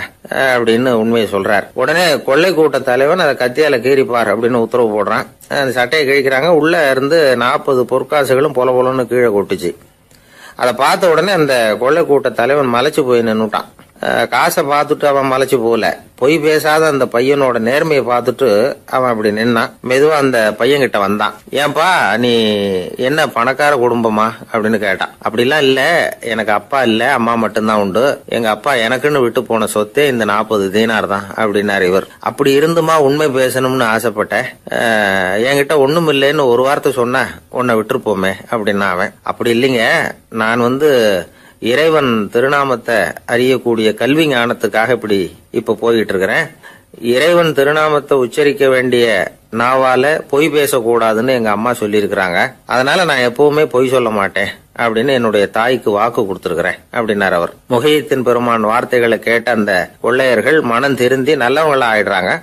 அப்படின்னு உண்மையை சொல்றார். உடனே கொள்ளை கூட்ட தலைவன் அதை கத்தியால கீறிப்பார் அப்படின்னு உத்தரவு போடுறான். அந்த சட்டையை கிழிக்கிறாங்க. உள்ள இருந்து 40 பொற்காசுகளும் பொல பொலன்னு கீழே கொட்டுச்சு. அதை பார்த்த உடனே அந்த கொள்ளை கூட்ட தலைவன் மலைச்சு போய் நின்னுட்டான். காசை பார்த்துட்டு அவன் மலைச்சு போகல, பொய் பேசாத அந்த பையனோட நேர்மையை பார்த்துட்டு அவன் அப்படி நின்னான். மெதுவா அந்த பையன் கிட்ட வந்தான். ஏன்பா நீ என்ன பணக்கார குடும்பமா அப்படின்னு கேட்டான். அப்படிலாம் இல்ல, எனக்கு அப்பா இல்ல, அம்மா மட்டும்தான் உண்டு. எங்க அப்பா எனக்குன்னு விட்டு போன சொத்தே இந்த 40 தீனார் தான் அப்படின்னாரு இவர். அப்படி இருந்துமா உண்மை பேசணும்னு ஆசைப்பட்டேன், என்கிட்ட ஒண்ணும் இல்லைன்னு ஒரு வார்த்தை சொன்ன உன்னை விட்டுருப்போமே அப்படின்னா அவன். அப்படி இல்லைங்க, நான் இறைவன் திருநாமத்தை அறியக்கூடிய கல்வி ஞானத்துக்காக இப்ப போயிட்டு இருக்கிறேன். இறைவன் திருநாமத்தை உச்சரிக்க வேண்டிய நாவால பொய் பேசக்கூடாதுன்னு எங்க அம்மா சொல்லியிருக்கிறாங்க. அதனால நான் எப்பவுமே பொய் சொல்ல மாட்டேன் அப்படின்னு என்னுடைய தாய்க்கு வாக்கு கொடுத்திருக்கிறேன் அப்படின்னார் அவர். முஹைத்தீன் பெருமான் வார்த்தைகளை கேட்ட அந்த கொள்ளையர்கள் மனம் திருந்தி நல்லவங்களா ஆயிடுறாங்க.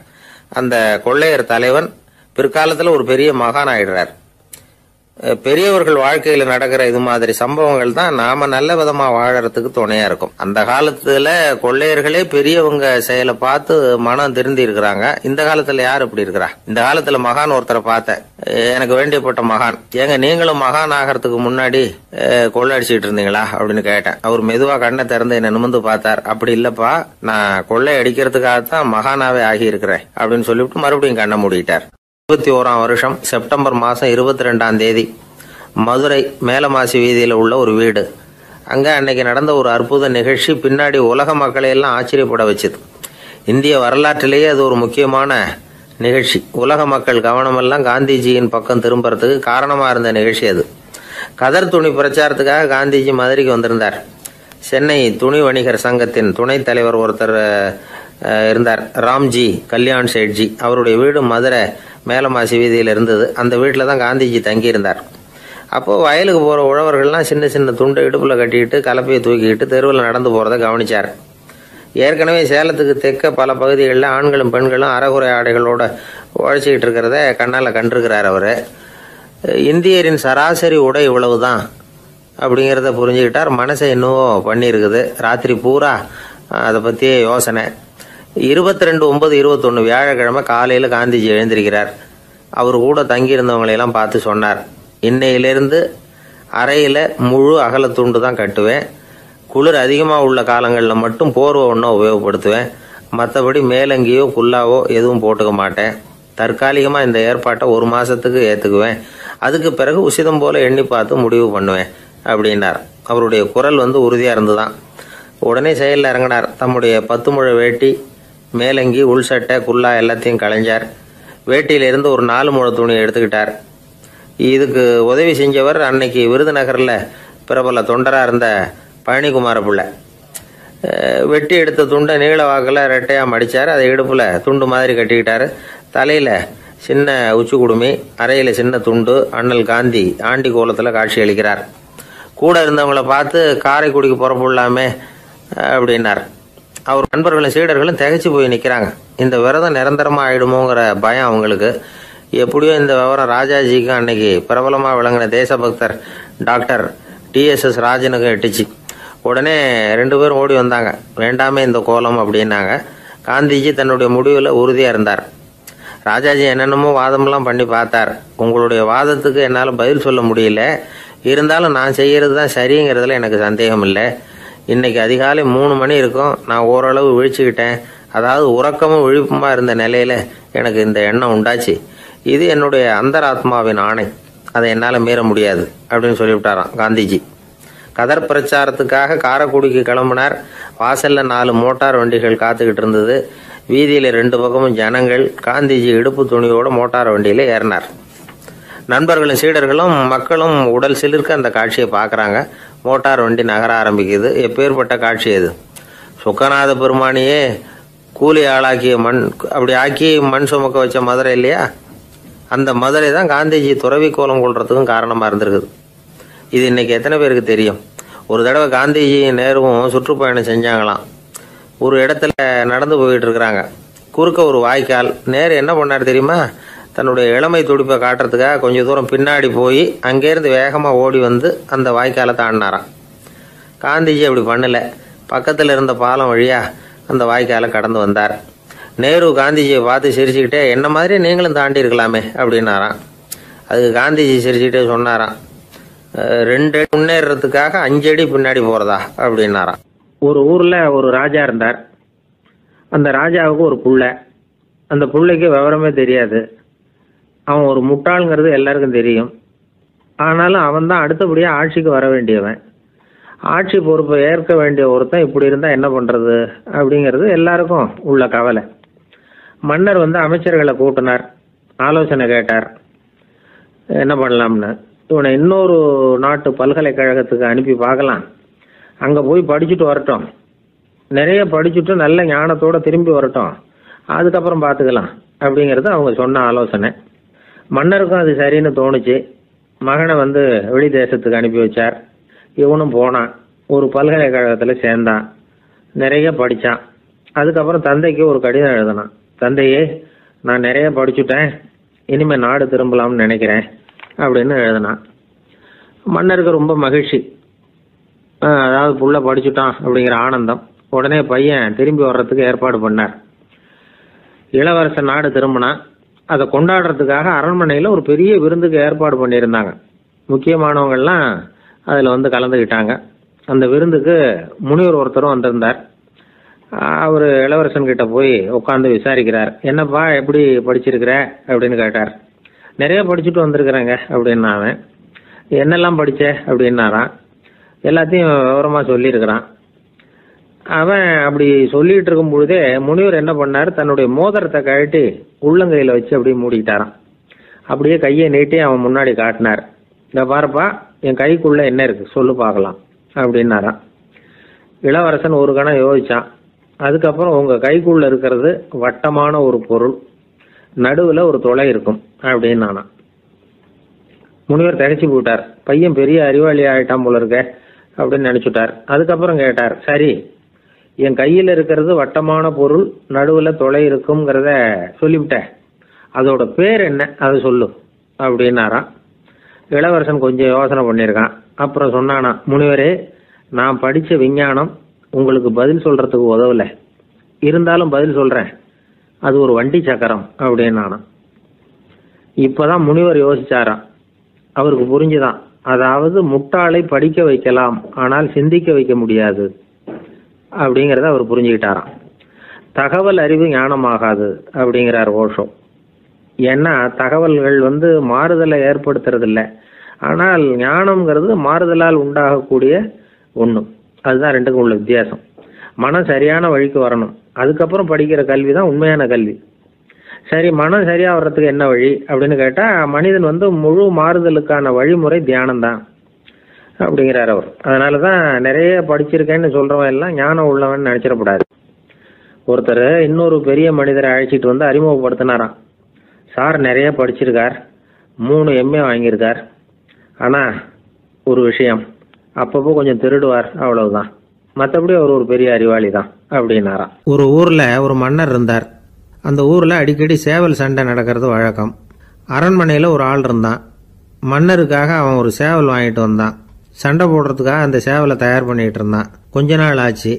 அந்த கொள்ளையர் தலைவன் பிற்காலத்துல ஒரு பெரிய மகான் ஆயிடுறார். பெரியவர்கள் வாழ்க்கையில நடக்கிற இது மாதிரி சம்பவங்கள் தான் நாம நல்ல விதமா வாழறதுக்கு துணையா இருக்கும். அந்த காலத்துல கொள்ளையர்களே பெரியவங்க செயலை பார்த்து மனம் திருந்தி இருக்கிறாங்க. இந்த காலத்துல யார் இப்படி இருக்கிறா? இந்த காலத்துல மகான் ஒருத்தரை பார்த்தேன், எனக்கு வேண்டியப்பட்ட மகான். ஏங்க நீங்களும் மகான் ஆகிறதுக்கு முன்னாடி கொள்ளை அடிச்சுட்டு இருந்தீங்களா அப்படின்னு கேட்டேன். அவர் மெதுவா கண்ணை திறந்து என்ன நிமிர்ந்து பார்த்தார். அப்படி இல்லப்பா, நான் கொள்ளை அடிக்கிறதுக்காகத்தான் மகானாவே ஆகி இருக்கிறேன் அப்படின்னு சொல்லிவிட்டு மறுபடியும் கண்ணை மூடிட்டார். 21ஆம் வருஷம் செப்டம்பர் மாசம் 22ஆம் தேதி மதுரை மேலமாசி வீதியில உள்ள ஒரு வீடு. அங்க அன்னைக்கு நடந்த ஒரு அற்புத நிகழ்ச்சி பின்னாடி உலக மக்களை எல்லாம் ஆச்சரியப்பட வச்சுது. இந்திய வரலாற்றிலேயே அது ஒரு முக்கியமான நிகழ்ச்சி. உலக மக்கள் கவனமெல்லாம் காந்திஜியின் பக்கம் திரும்புறதுக்கு காரணமா இருந்த நிகழ்ச்சி அது. கதர் துணி பிரச்சாரத்துக்காக காந்திஜி மதுரைக்கு வந்திருந்தார். சென்னை துணி வணிகர் சங்கத்தின் துணைத் தலைவர் ஒருத்தர் இருந்தார், ராம்ஜி கல்யாண் சேட்ஜி. அவருடைய வீடு மதுரை மேலமாசி வீதியில் இருந்தது. அந்த வீட்டில் தான் காந்திஜி தங்கியிருந்தார். அப்போ வயலுக்கு போற உழவர்கள்லாம் சின்ன சின்ன துண்டை இடுப்புல கட்டிக்கிட்டு கலப்பையை தூக்கிக்கிட்டு தெருவில் நடந்து போறதை கவனிச்சார். ஏற்கனவே சேலத்துக்கு தெற்க பல பகுதிகளில் ஆண்களும் பெண்களும் அரைகுறை ஆடைகளோட உழைச்சிக்கிட்டு இருக்கிறத கண்ணால கண்டிருக்கிறார் அவரு. இந்தியரின் சராசரி உடை இவ்வளவுதான் அப்படிங்கிறத புரிஞ்சுக்கிட்டார். மனசை இன்னும் பண்ணியிருக்குது. ராத்திரி பூரா அதை பத்தியே யோசனை. 22/9/21 வியாழக்கிழமை காலையில காந்திஜி எழுந்திருக்கிறார். அவர் கூட தங்கியிருந்தவங்களையெல்லாம் பார்த்து சொன்னார், இன்னையிலிருந்து அறையில முழு அகலத்துண்டு தான் கட்டுவேன். குளிர் அதிகமாக உள்ள காலங்களில் மட்டும் போர்வை ஒன்றும் உபயோகப்படுத்துவேன். மற்றபடி மேலங்கியோ குல்லாவோ எதுவும் போட்டுக்க மாட்டேன். தற்காலிகமாக இந்த ஏற்பாட்டை 1 மாசத்துக்கு ஏற்றுக்குவேன். அதுக்கு பிறகு உசிதம் போல எண்ணி பார்த்து முடிவு பண்ணுவேன் அப்படின்னார். அவருடைய குரல் உறுதியாக இருந்துதான். உடனே செயலில் இறங்கினார். தம்முடைய 10 முழ வேட்டி, மேலங்கி, உள் சட்டை, குல்லா எல்லாத்தையும் களைஞ்சார். வேட்டியிலிருந்து ஒரு 4 முழ துணியை எடுத்துக்கிட்டார். இதுக்கு உதவி செஞ்சவர் அன்னைக்கு விருதுநகரில் பிரபல தொண்டராக இருந்த பழனிக்குமார பிள்ளை. வெட்டி எடுத்த துண்டை நீள வாக்கில் ரெட்டையாக மடித்தார். அதை இடுப்பில் துண்டு மாதிரி கட்டிக்கிட்டாரு. தலையில் சின்ன உச்சி குடுமி, அறையில் சின்ன துண்டு. அண்ணல் காந்தி ஆண்டி கோலத்தில் காட்சி அளிக்கிறார். கூட இருந்தவங்களை பார்த்து காரைக்குடிக்கு புறப்படலாமே அப்படின்னார். அவர் நண்பர்களும் சீடர்களும் திகைச்சு போய் நிற்கிறாங்க. இந்த விரதம் நிரந்தரமாக ஆயிடுமோங்கிற பயம் அவங்களுக்கு. எப்படியோ இந்த விவரம் ராஜாஜிக்கு அன்னைக்கு பிரபலமாக விளங்கின தேசபக்தர் டாக்டர் TSS ராஜனுக்கு எட்டுச்சு. உடனே 2 பேரும் ஓடி வந்தாங்க. வேண்டாமே இந்த கோலம் அப்படின்னாங்க. காந்திஜி தன்னுடைய முடிவில் உறுதியாக இருந்தார். ராஜாஜி என்னென்னமோ வாதமெல்லாம் பண்ணி பார்த்தார். உங்களுடைய வாதத்துக்கு என்னால் பதில் சொல்ல முடியல, இருந்தாலும் நான் செய்கிறது தான் சரிங்கிறதுல எனக்கு சந்தேகம் இல்லை. இன்னைக்கு அதிகாலை 3 மணி இருக்கும். நான் ஓரளவு விழிச்சுக்கிட்டேன். அதாவது உறக்கமும் விழிப்புமா இருந்த நிலையில எனக்கு இந்த எண்ணம் உண்டாச்சு. இது என்னுடைய அந்தராத்மாவின் ஆணை, அதை என்னால் மீற முடியாது அப்படின்னு சொல்லிவிட்டாராம் காந்திஜி. கதர் பிரச்சாரத்துக்காக காரைக்குடிக்கு கிளம்பினார். வாசல்ல 4 மோட்டார் வண்டிகள் காத்துக்கிட்டு இருந்தது. வீதியில 2 பக்கமும் ஜனங்கள். காந்திஜி இடுப்பு துணியோட மோட்டார் வண்டியில ஏறினார். நண்பர்களும் சீடர்களும் மக்களும் உடல் சிலிர்க்க அந்த காட்சியை பார்க்குறாங்க. மோட்டார் வண்டி நகர ஆரம்பிக்குது. எப்பேற்பட்ட காட்சி அது! சுக்கநாத பெருமானியே கூலி ஆளாக்கிய அப்படி ஆக்கி மண் சுமக்க வச்ச மதுரை இல்லையா, அந்த மதுரை தான் காந்திஜி துறவி கோலம் கொள்றதுக்கும் காரணமாக இருந்திருக்குது. இது இன்னைக்கு எத்தனை பேருக்கு தெரியும்? ஒரு தடவை காந்திஜி நேருவும் சுற்றுப்பயணம் செஞ்சாங்களாம். ஒரு இடத்துல நடந்து போயிட்டு இருக்கிறாங்க. குறுக்க ஒரு வாய்க்கால். நேரு என்ன பண்ணார் தெரியுமா? தன்னுடைய இளமை துடிப்பை காட்டுறதுக்காக கொஞ்சம் தூரம் பின்னாடி போய் அங்கேருந்து வேகமாக ஓடி வந்து அந்த வாய்க்காலை தாண்டினாராம். காந்திஜி அப்படி பண்ணல. பக்கத்தில் இருந்த பாலம் வழியா அந்த வாய்க்காலை கடந்து வந்தார். நேரு காந்திஜியை பார்த்து சிரிச்சுக்கிட்டே, என்ன மாதிரி நீங்களும் தாண்டி இருக்கலாமே அப்படின்னாராம். அதுக்கு காந்திஜி சிரிச்சுக்கிட்டே சொன்னாராம், 2 அடி முன்னேறதுக்காக 5 அடி பின்னாடி போறதா அப்படின்னாராம். ஒரு ஊர்ல ஒரு ராஜா இருந்தார். அந்த ராஜாவுக்கு ஒரு புள்ள. அந்த புள்ளைக்கு விவரமே தெரியாது. அவன் ஒரு முட்டாளுங்கிறது எல்லாருக்கும் தெரியும். ஆனாலும் அவன் தான் அடுத்தபடியாக ஆட்சிக்கு வர வேண்டியவன். ஆட்சி பொறுப்பை ஏற்க வேண்டிய ஒருத்தன் இப்படி இருந்தால் என்ன பண்ணுறது அப்படிங்கிறது எல்லாருக்கும் உள்ள கவலை. மன்னர் அமைச்சர்களை கூட்டினார். ஆலோசனை கேட்டார், என்ன பண்ணலாம்னு. இவனை இன்னொரு நாட்டு பல்கலைக்கழகத்துக்கு அனுப்பி பார்க்கலாம். அங்கே போய் படிச்சுட்டு வரட்டும். நிறைய படிச்சுட்டு நல்ல ஞானத்தோடு திரும்பி வரட்டும். அதுக்கப்புறம் பார்த்துக்கலாம் அப்படிங்கிறது அவங்க சொன்ன ஆலோசனை. மன்னருக்கும் அது சரின்னு தோணுச்சு. மகனை வெளி தேசத்துக்கு அனுப்பி வச்சார். இவனும் போனான். ஒரு பல்கலைக்கழகத்தில் சேர்ந்தான். நிறைய படித்தான். அதுக்கப்புறம் தந்தைக்கு ஒரு கடிதம் எழுதினான். தந்தையே, நான் நிறைய படிச்சுட்டேன், இனிமேல் நாடு திரும்பலாம்னு நினைக்கிறேன் அப்படின்னு எழுதினான். மன்னருக்கு ரொம்ப மகிழ்ச்சி. அதாவது புள்ள படிச்சுட்டான் அப்படிங்கிற ஆனந்தம். உடனே பையன் திரும்பி வர்றதுக்கு ஏற்பாடு பண்ணார். இளவரசன் நாடு திரும்பினான். அதை கொண்டாடுறதுக்காக அரண்மனையில் ஒரு பெரிய விருந்துக்கு ஏற்பாடு பண்ணியிருந்தாங்க. முக்கியமானவங்கள்லாம் அதில் கலந்துக்கிட்டாங்க. அந்த விருந்துக்கு முனிவர் ஒருத்தரும் வந்திருந்தார். அவர் இளவரசன் கிட்ட போய் உட்காந்து விசாரிக்கிறார். என்னப்பா, எப்படி படிச்சிருக்கிற அப்படின்னு கேட்டார். நிறைய படிச்சுட்டு வந்திருக்கிறேங்க அப்படின்னா அவன். என்னெல்லாம் படித்த அப்படின்னாரான். எல்லாத்தையும் விவரமாக சொல்லியிருக்கிறான். அவன் அப்படி சொல்லிட்டு இருக்கும் பொழுதே முனிவர் என்ன பண்ணார், தன்னுடைய மோதிரத்தை கழட்டி உள்ளங்கையில் வச்சு அப்படியே மூடிக்கிட்டாரான். அப்படியே கையை நீட்டி அவன் முன்னாடி காட்டினார். இந்த பாருப்பா, என் கைக்குள்ள என்ன இருக்கு சொல்லு பார்க்கலாம் அப்படின்னாரான். இளவரசன் ஒரு கணம் யோசிச்சான். அதுக்கப்புறம் உங்க கைக்குள்ள இருக்கிறது வட்டமான ஒரு பொருள், நடுவில் ஒரு துளை இருக்கும் அப்படின்னானா. முனிவர் திகைச்சு போட்டார். பையன் பெரிய அறிவாளி ஆயிட்டான் போல இருக்க அப்படின்னு நினைச்சுட்டார். அதுக்கப்புறம் கேட்டார், சரி, என் கையில் இருக்கிறது வட்டமான பொருள், நடுவில் துளை இருக்குங்கிறத சொல்லிவிட்டேன், அதோட பேர் என்ன, அதை சொல்லு அப்படின்னாராம். இளவரசன் கொஞ்சம் யோசனை பண்ணியிருக்கான். அப்புறம் சொன்னானா, முனிவரே, நான் படித்த விஞ்ஞானம் உங்களுக்கு பதில் சொல்றதுக்கு உதவலை, இருந்தாலும் பதில் சொல்றேன், அது ஒரு வண்டி சக்கரம் அப்படின்னானா. இப்பதான் முனிவர் யோசிச்சாராம். அவருக்கு புரிஞ்சுதான், அதாவது முட்டாளை படிக்க வைக்கலாம், ஆனால் சிந்திக்க வைக்க முடியாது அப்படிங்கிறத அவர் புரிஞ்சுக்கிட்டாராம். தகவல் அறிவு ஞானமாகாது அப்படிங்கிறார் ஓஷோ. ஏன்னா தகவல்கள் மாறுதலை ஏற்படுத்துறது இல்லை, ஆனால் ஞானம்ங்கிறது மாறுதலால் உண்டாகக்கூடிய ஒன்று. அதுதான் ரெண்டுக்கும் உள்ள வித்தியாசம். மனம் சரியான வழிக்கு வரணும், அதுக்கப்புறம் படிக்கிற கல்வி தான் உண்மையான கல்வி. சரி, மனம் சரியா வர்றதுக்கு என்ன வழி அப்படின்னு கேட்டா, மனிதன் முழு மாறுதலுக்கான வழிமுறை தியானம் தான் அப்படிங்கிறார் அவர். அதனாலதான் நிறைய படிச்சிருக்கேன்னு சொல்றவன் எல்லாம் ஞானம் உள்ளவன் நினைச்சிடக்கூடாது. ஒருத்தர் இன்னொரு பெரிய மனிதரை அழைச்சிட்டு அறிமுகப்படுத்தினாராம். சார் நிறைய படிச்சிருக்கார், 3 MA வாங்கியிருக்கார், ஆனா ஒரு விஷயம், அப்பப்போ கொஞ்சம் திருடுவார், அவ்வளவுதான், மற்றபடி அவர் ஒரு பெரிய அறிவாளி தான் அப்படின்னாராம். ஒரு ஊர்ல ஒரு மன்னர் இருந்தார். அந்த ஊர்ல அடிக்கடி சேவல் சண்டை நடக்கிறது வழக்கம். அரண்மனையில ஒரு ஆள் இருந்தான். மன்னருக்காக அவன் ஒரு சேவல் வாங்கிட்டு வந்தான். சண்டை போடுறதுக்காக அந்த சேவலை தயார் பண்ணிகிட்டு இருந்தான். கொஞ்ச நாள் ஆச்சு.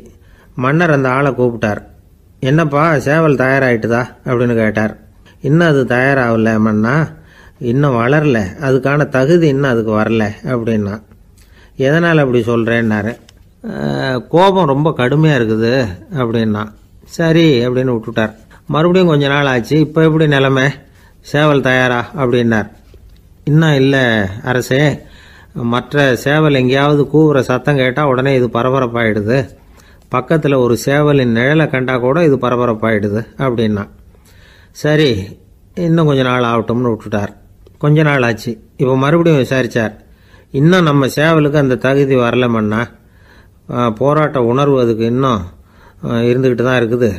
மன்னர் அந்த ஆளை கூப்பிட்டார். என்னப்பா சேவல் தயாராகிட்டுதா அப்படின்னு கேட்டார். இன்னும் அது தயாராகல மன்னா, இன்னும் வளரல, அதுக்கான தகுதி இன்னும் அதுக்கு வரல அப்படின்னா. எதனால் அப்படி சொல்கிறேன்னாரு. கோபம் ரொம்ப கடுமையாக இருக்குது அப்படின்னா. சரி அப்படின்னு விட்டுட்டார். மறுபடியும் கொஞ்ச நாள் ஆச்சு. இப்போ எப்படி நிலைமை, சேவல் தயாரா அப்படின்னார். இன்னும் இல்லை அரசே, மற்ற சேவல் எங்கேயாவது கூவுற சத்தம் கேட்டால் உடனே இது பரபரப்பாயிடுது, பக்கத்தில் ஒரு சேவலின் நிழலை கண்டா கூட இது பரபரப்பாயிடுது அப்படின்னா. சரி இன்னும் கொஞ்ச நாள் ஆகட்டும்னு விட்டுட்டார். கொஞ்ச நாள் ஆச்சு. இப்போ மறுபடியும் விசாரித்தார். இன்னும் நம்ம சேவலுக்கு அந்த தகுதி வரலமன்னா, போராட்ட உணர்வு அதுக்கு இன்னும் இருந்துக்கிட்டு தான் இருக்குது,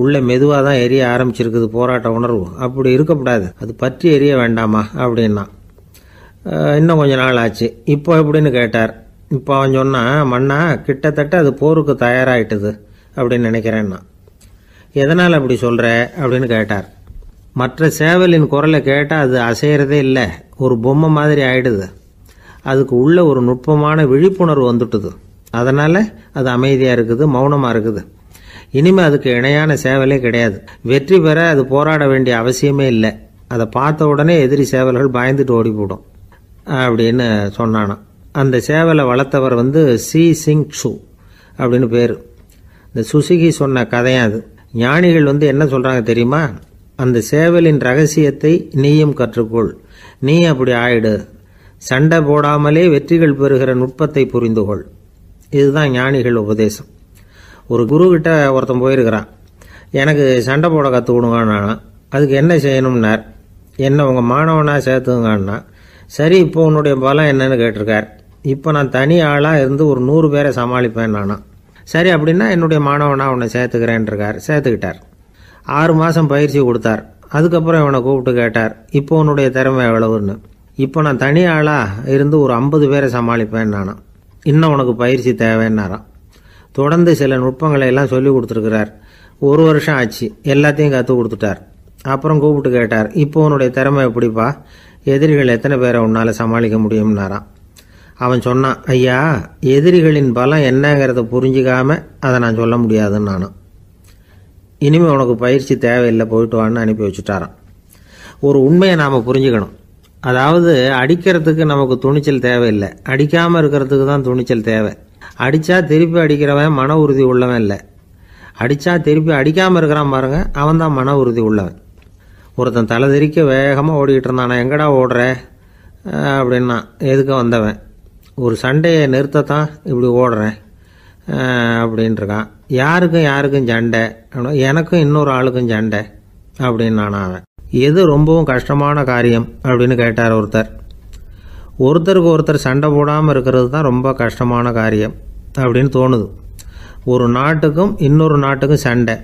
உள்ளே மெதுவாக தான் எரிய ஆரம்பிச்சிருக்குது போராட்ட உணர்வு, அப்படி இருக்கக்கூடாது, அது பற்றி எரிய வேண்டாமா அப்படின்னா. இன்னும் கொஞ்ச நாள் ஆச்சு. இப்போ எப்படின்னு கேட்டார். இப்போ அவன் சொன்னான், மன்னா கிட்டத்தட்ட அது போருக்கு தயாராகிட்டுது அப்படின்னு நினைக்கிறேன்னா. எதனால் அப்படி சொல்கிற அப்படின்னு கேட்டார். மற்ற சேவலின் குரலை கேட்டால் அது அசைகிறதே இல்லை, ஒரு பொம்மை மாதிரி ஆயிடுது, அதுக்கு உள்ள ஒரு நுட்பமான விழிப்புணர்வு வந்துட்டுது, அதனால் அது அமைதியாக இருக்குது, மௌனமாக இருக்குது. இனிமேல் அதுக்கு இணையான சேவலே கிடையாது. வெற்றி பெற அது போராட வேண்டிய அவசியமே இல்லை, அதை பார்த்த உடனே எதிரி சேவல்கள் பயந்துட்டு ஓடி போடும் அப்படின்னு சொன்னானான். அந்த சேவலை வளர்த்தவர் சி சிங் சு அப்படின்னு பேர். இந்த சுசுகி சொன்ன கதையும் அது. ஞானிகள் என்ன சொல்கிறாங்க தெரியுமா, அந்த சேவலின் ரகசியத்தை நீயும் கற்றுக்கொள், நீ அப்படி ஆயிடு, சண்டை போடாமலே வெற்றிகள் பெறுகிற நுட்பத்தை புரிந்துகொள். இதுதான் ஞானிகள் உபதேசம். ஒரு குரு கிட்ட ஒருத்தன் போயிருக்கிறான். எனக்கு சண்டை போட கற்றுக்கொடுங்கண்ணா, அதுக்கு என்ன செய்யணும்னார். என்ன உங்கள் மாணவனாக சேர்த்துங்கண்ணா. சரி இப்போ உன்னுடைய பலம் என்னன்னு கேட்டிருக்கார். இப்போ நான் தனி ஆளாக இருந்து ஒரு 100 பேரை சமாளிப்பேன் நானா. சரி அப்படின்னா என்னுடைய மாணவனாக உன்னை சேர்த்துக்கிறேன்ருக்கார். சேர்த்துக்கிட்டார். 6 மாதம் பயிற்சி கொடுத்தார். அதுக்கப்புறம் இவனை கூப்பிட்டு கேட்டார், இப்போ உன்னுடைய திறமை எவ்வளவுன்னு. இப்போ நான் தனி ஆளாக இருந்து ஒரு 50 பேரை சமாளிப்பேன் நானா. இன்னும் உனக்கு பயிற்சி தேவைன்னாராம். தொடர்ந்து சில நுட்பங்களை எல்லாம் சொல்லி கொடுத்துருக்கிறார். 1 வருஷம் ஆச்சு. எல்லாத்தையும் கற்றுக் கொடுத்துட்டார். அப்புறம் கூப்பிட்டு கேட்டார், இப்போ உன்னுடைய திறமை எப்படிப்பா, எதிரிகள் எத்தனை பேரை உன்னால் சமாளிக்க முடியும்னாராம். அவன் சொன்னான், ஐயா எதிரிகளின் பலம் என்னங்கிறத புரிஞ்சிக்காம அதை நான் சொல்ல முடியாதுன்னு நானும். இனிமேல் உனக்கு பயிற்சி தேவையில்லை, போயிட்டு வான்னு அனுப்பி வச்சுட்டாரான். ஒரு உண்மையை நாம் புரிஞ்சுக்கணும். அதாவது அடிக்கிறதுக்கு நமக்கு துணிச்சல் தேவையில்லை, அடிக்காமல் இருக்கிறதுக்கு தான் துணிச்சல் தேவை. அடித்தா திருப்பி அடிக்கிறவன் மன உறுதி உள்ளவன் இல்லை, அடித்தா திருப்பி அடிக்காமல் இருக்கிறான் பாருங்க, அவன் தான் மன உறுதி உள்ளவன். ஒருத்தன் தலை தெறிக்க வேகமாக ஓடிக்கிட்டு இருந்தான். நான் எங்கடா ஓடுற அப்படின்னா, எதுக்க வந்தவன், ஒரு சண்டையை நிறுத்தத்தான் இப்படி ஓடுறேன் அப்படின்ட்டுருக்கான். யாருக்கும் சண்டை, எனக்கும் இன்னொரு ஆளுக்கும் சண்டை அப்படின்னு நான். அவன் எது ரொம்பவும் கஷ்டமான காரியம் அப்படின்னு கேட்டார் ஒருத்தர். ஒருத்தருக்கு ஒருத்தர் சண்டை போடாமல் இருக்கிறது தான் ரொம்ப கஷ்டமான காரியம் அப்படின்னு தோணுது. ஒரு நாட்டுக்கும் இன்னொரு நாட்டுக்கும் சண்டை,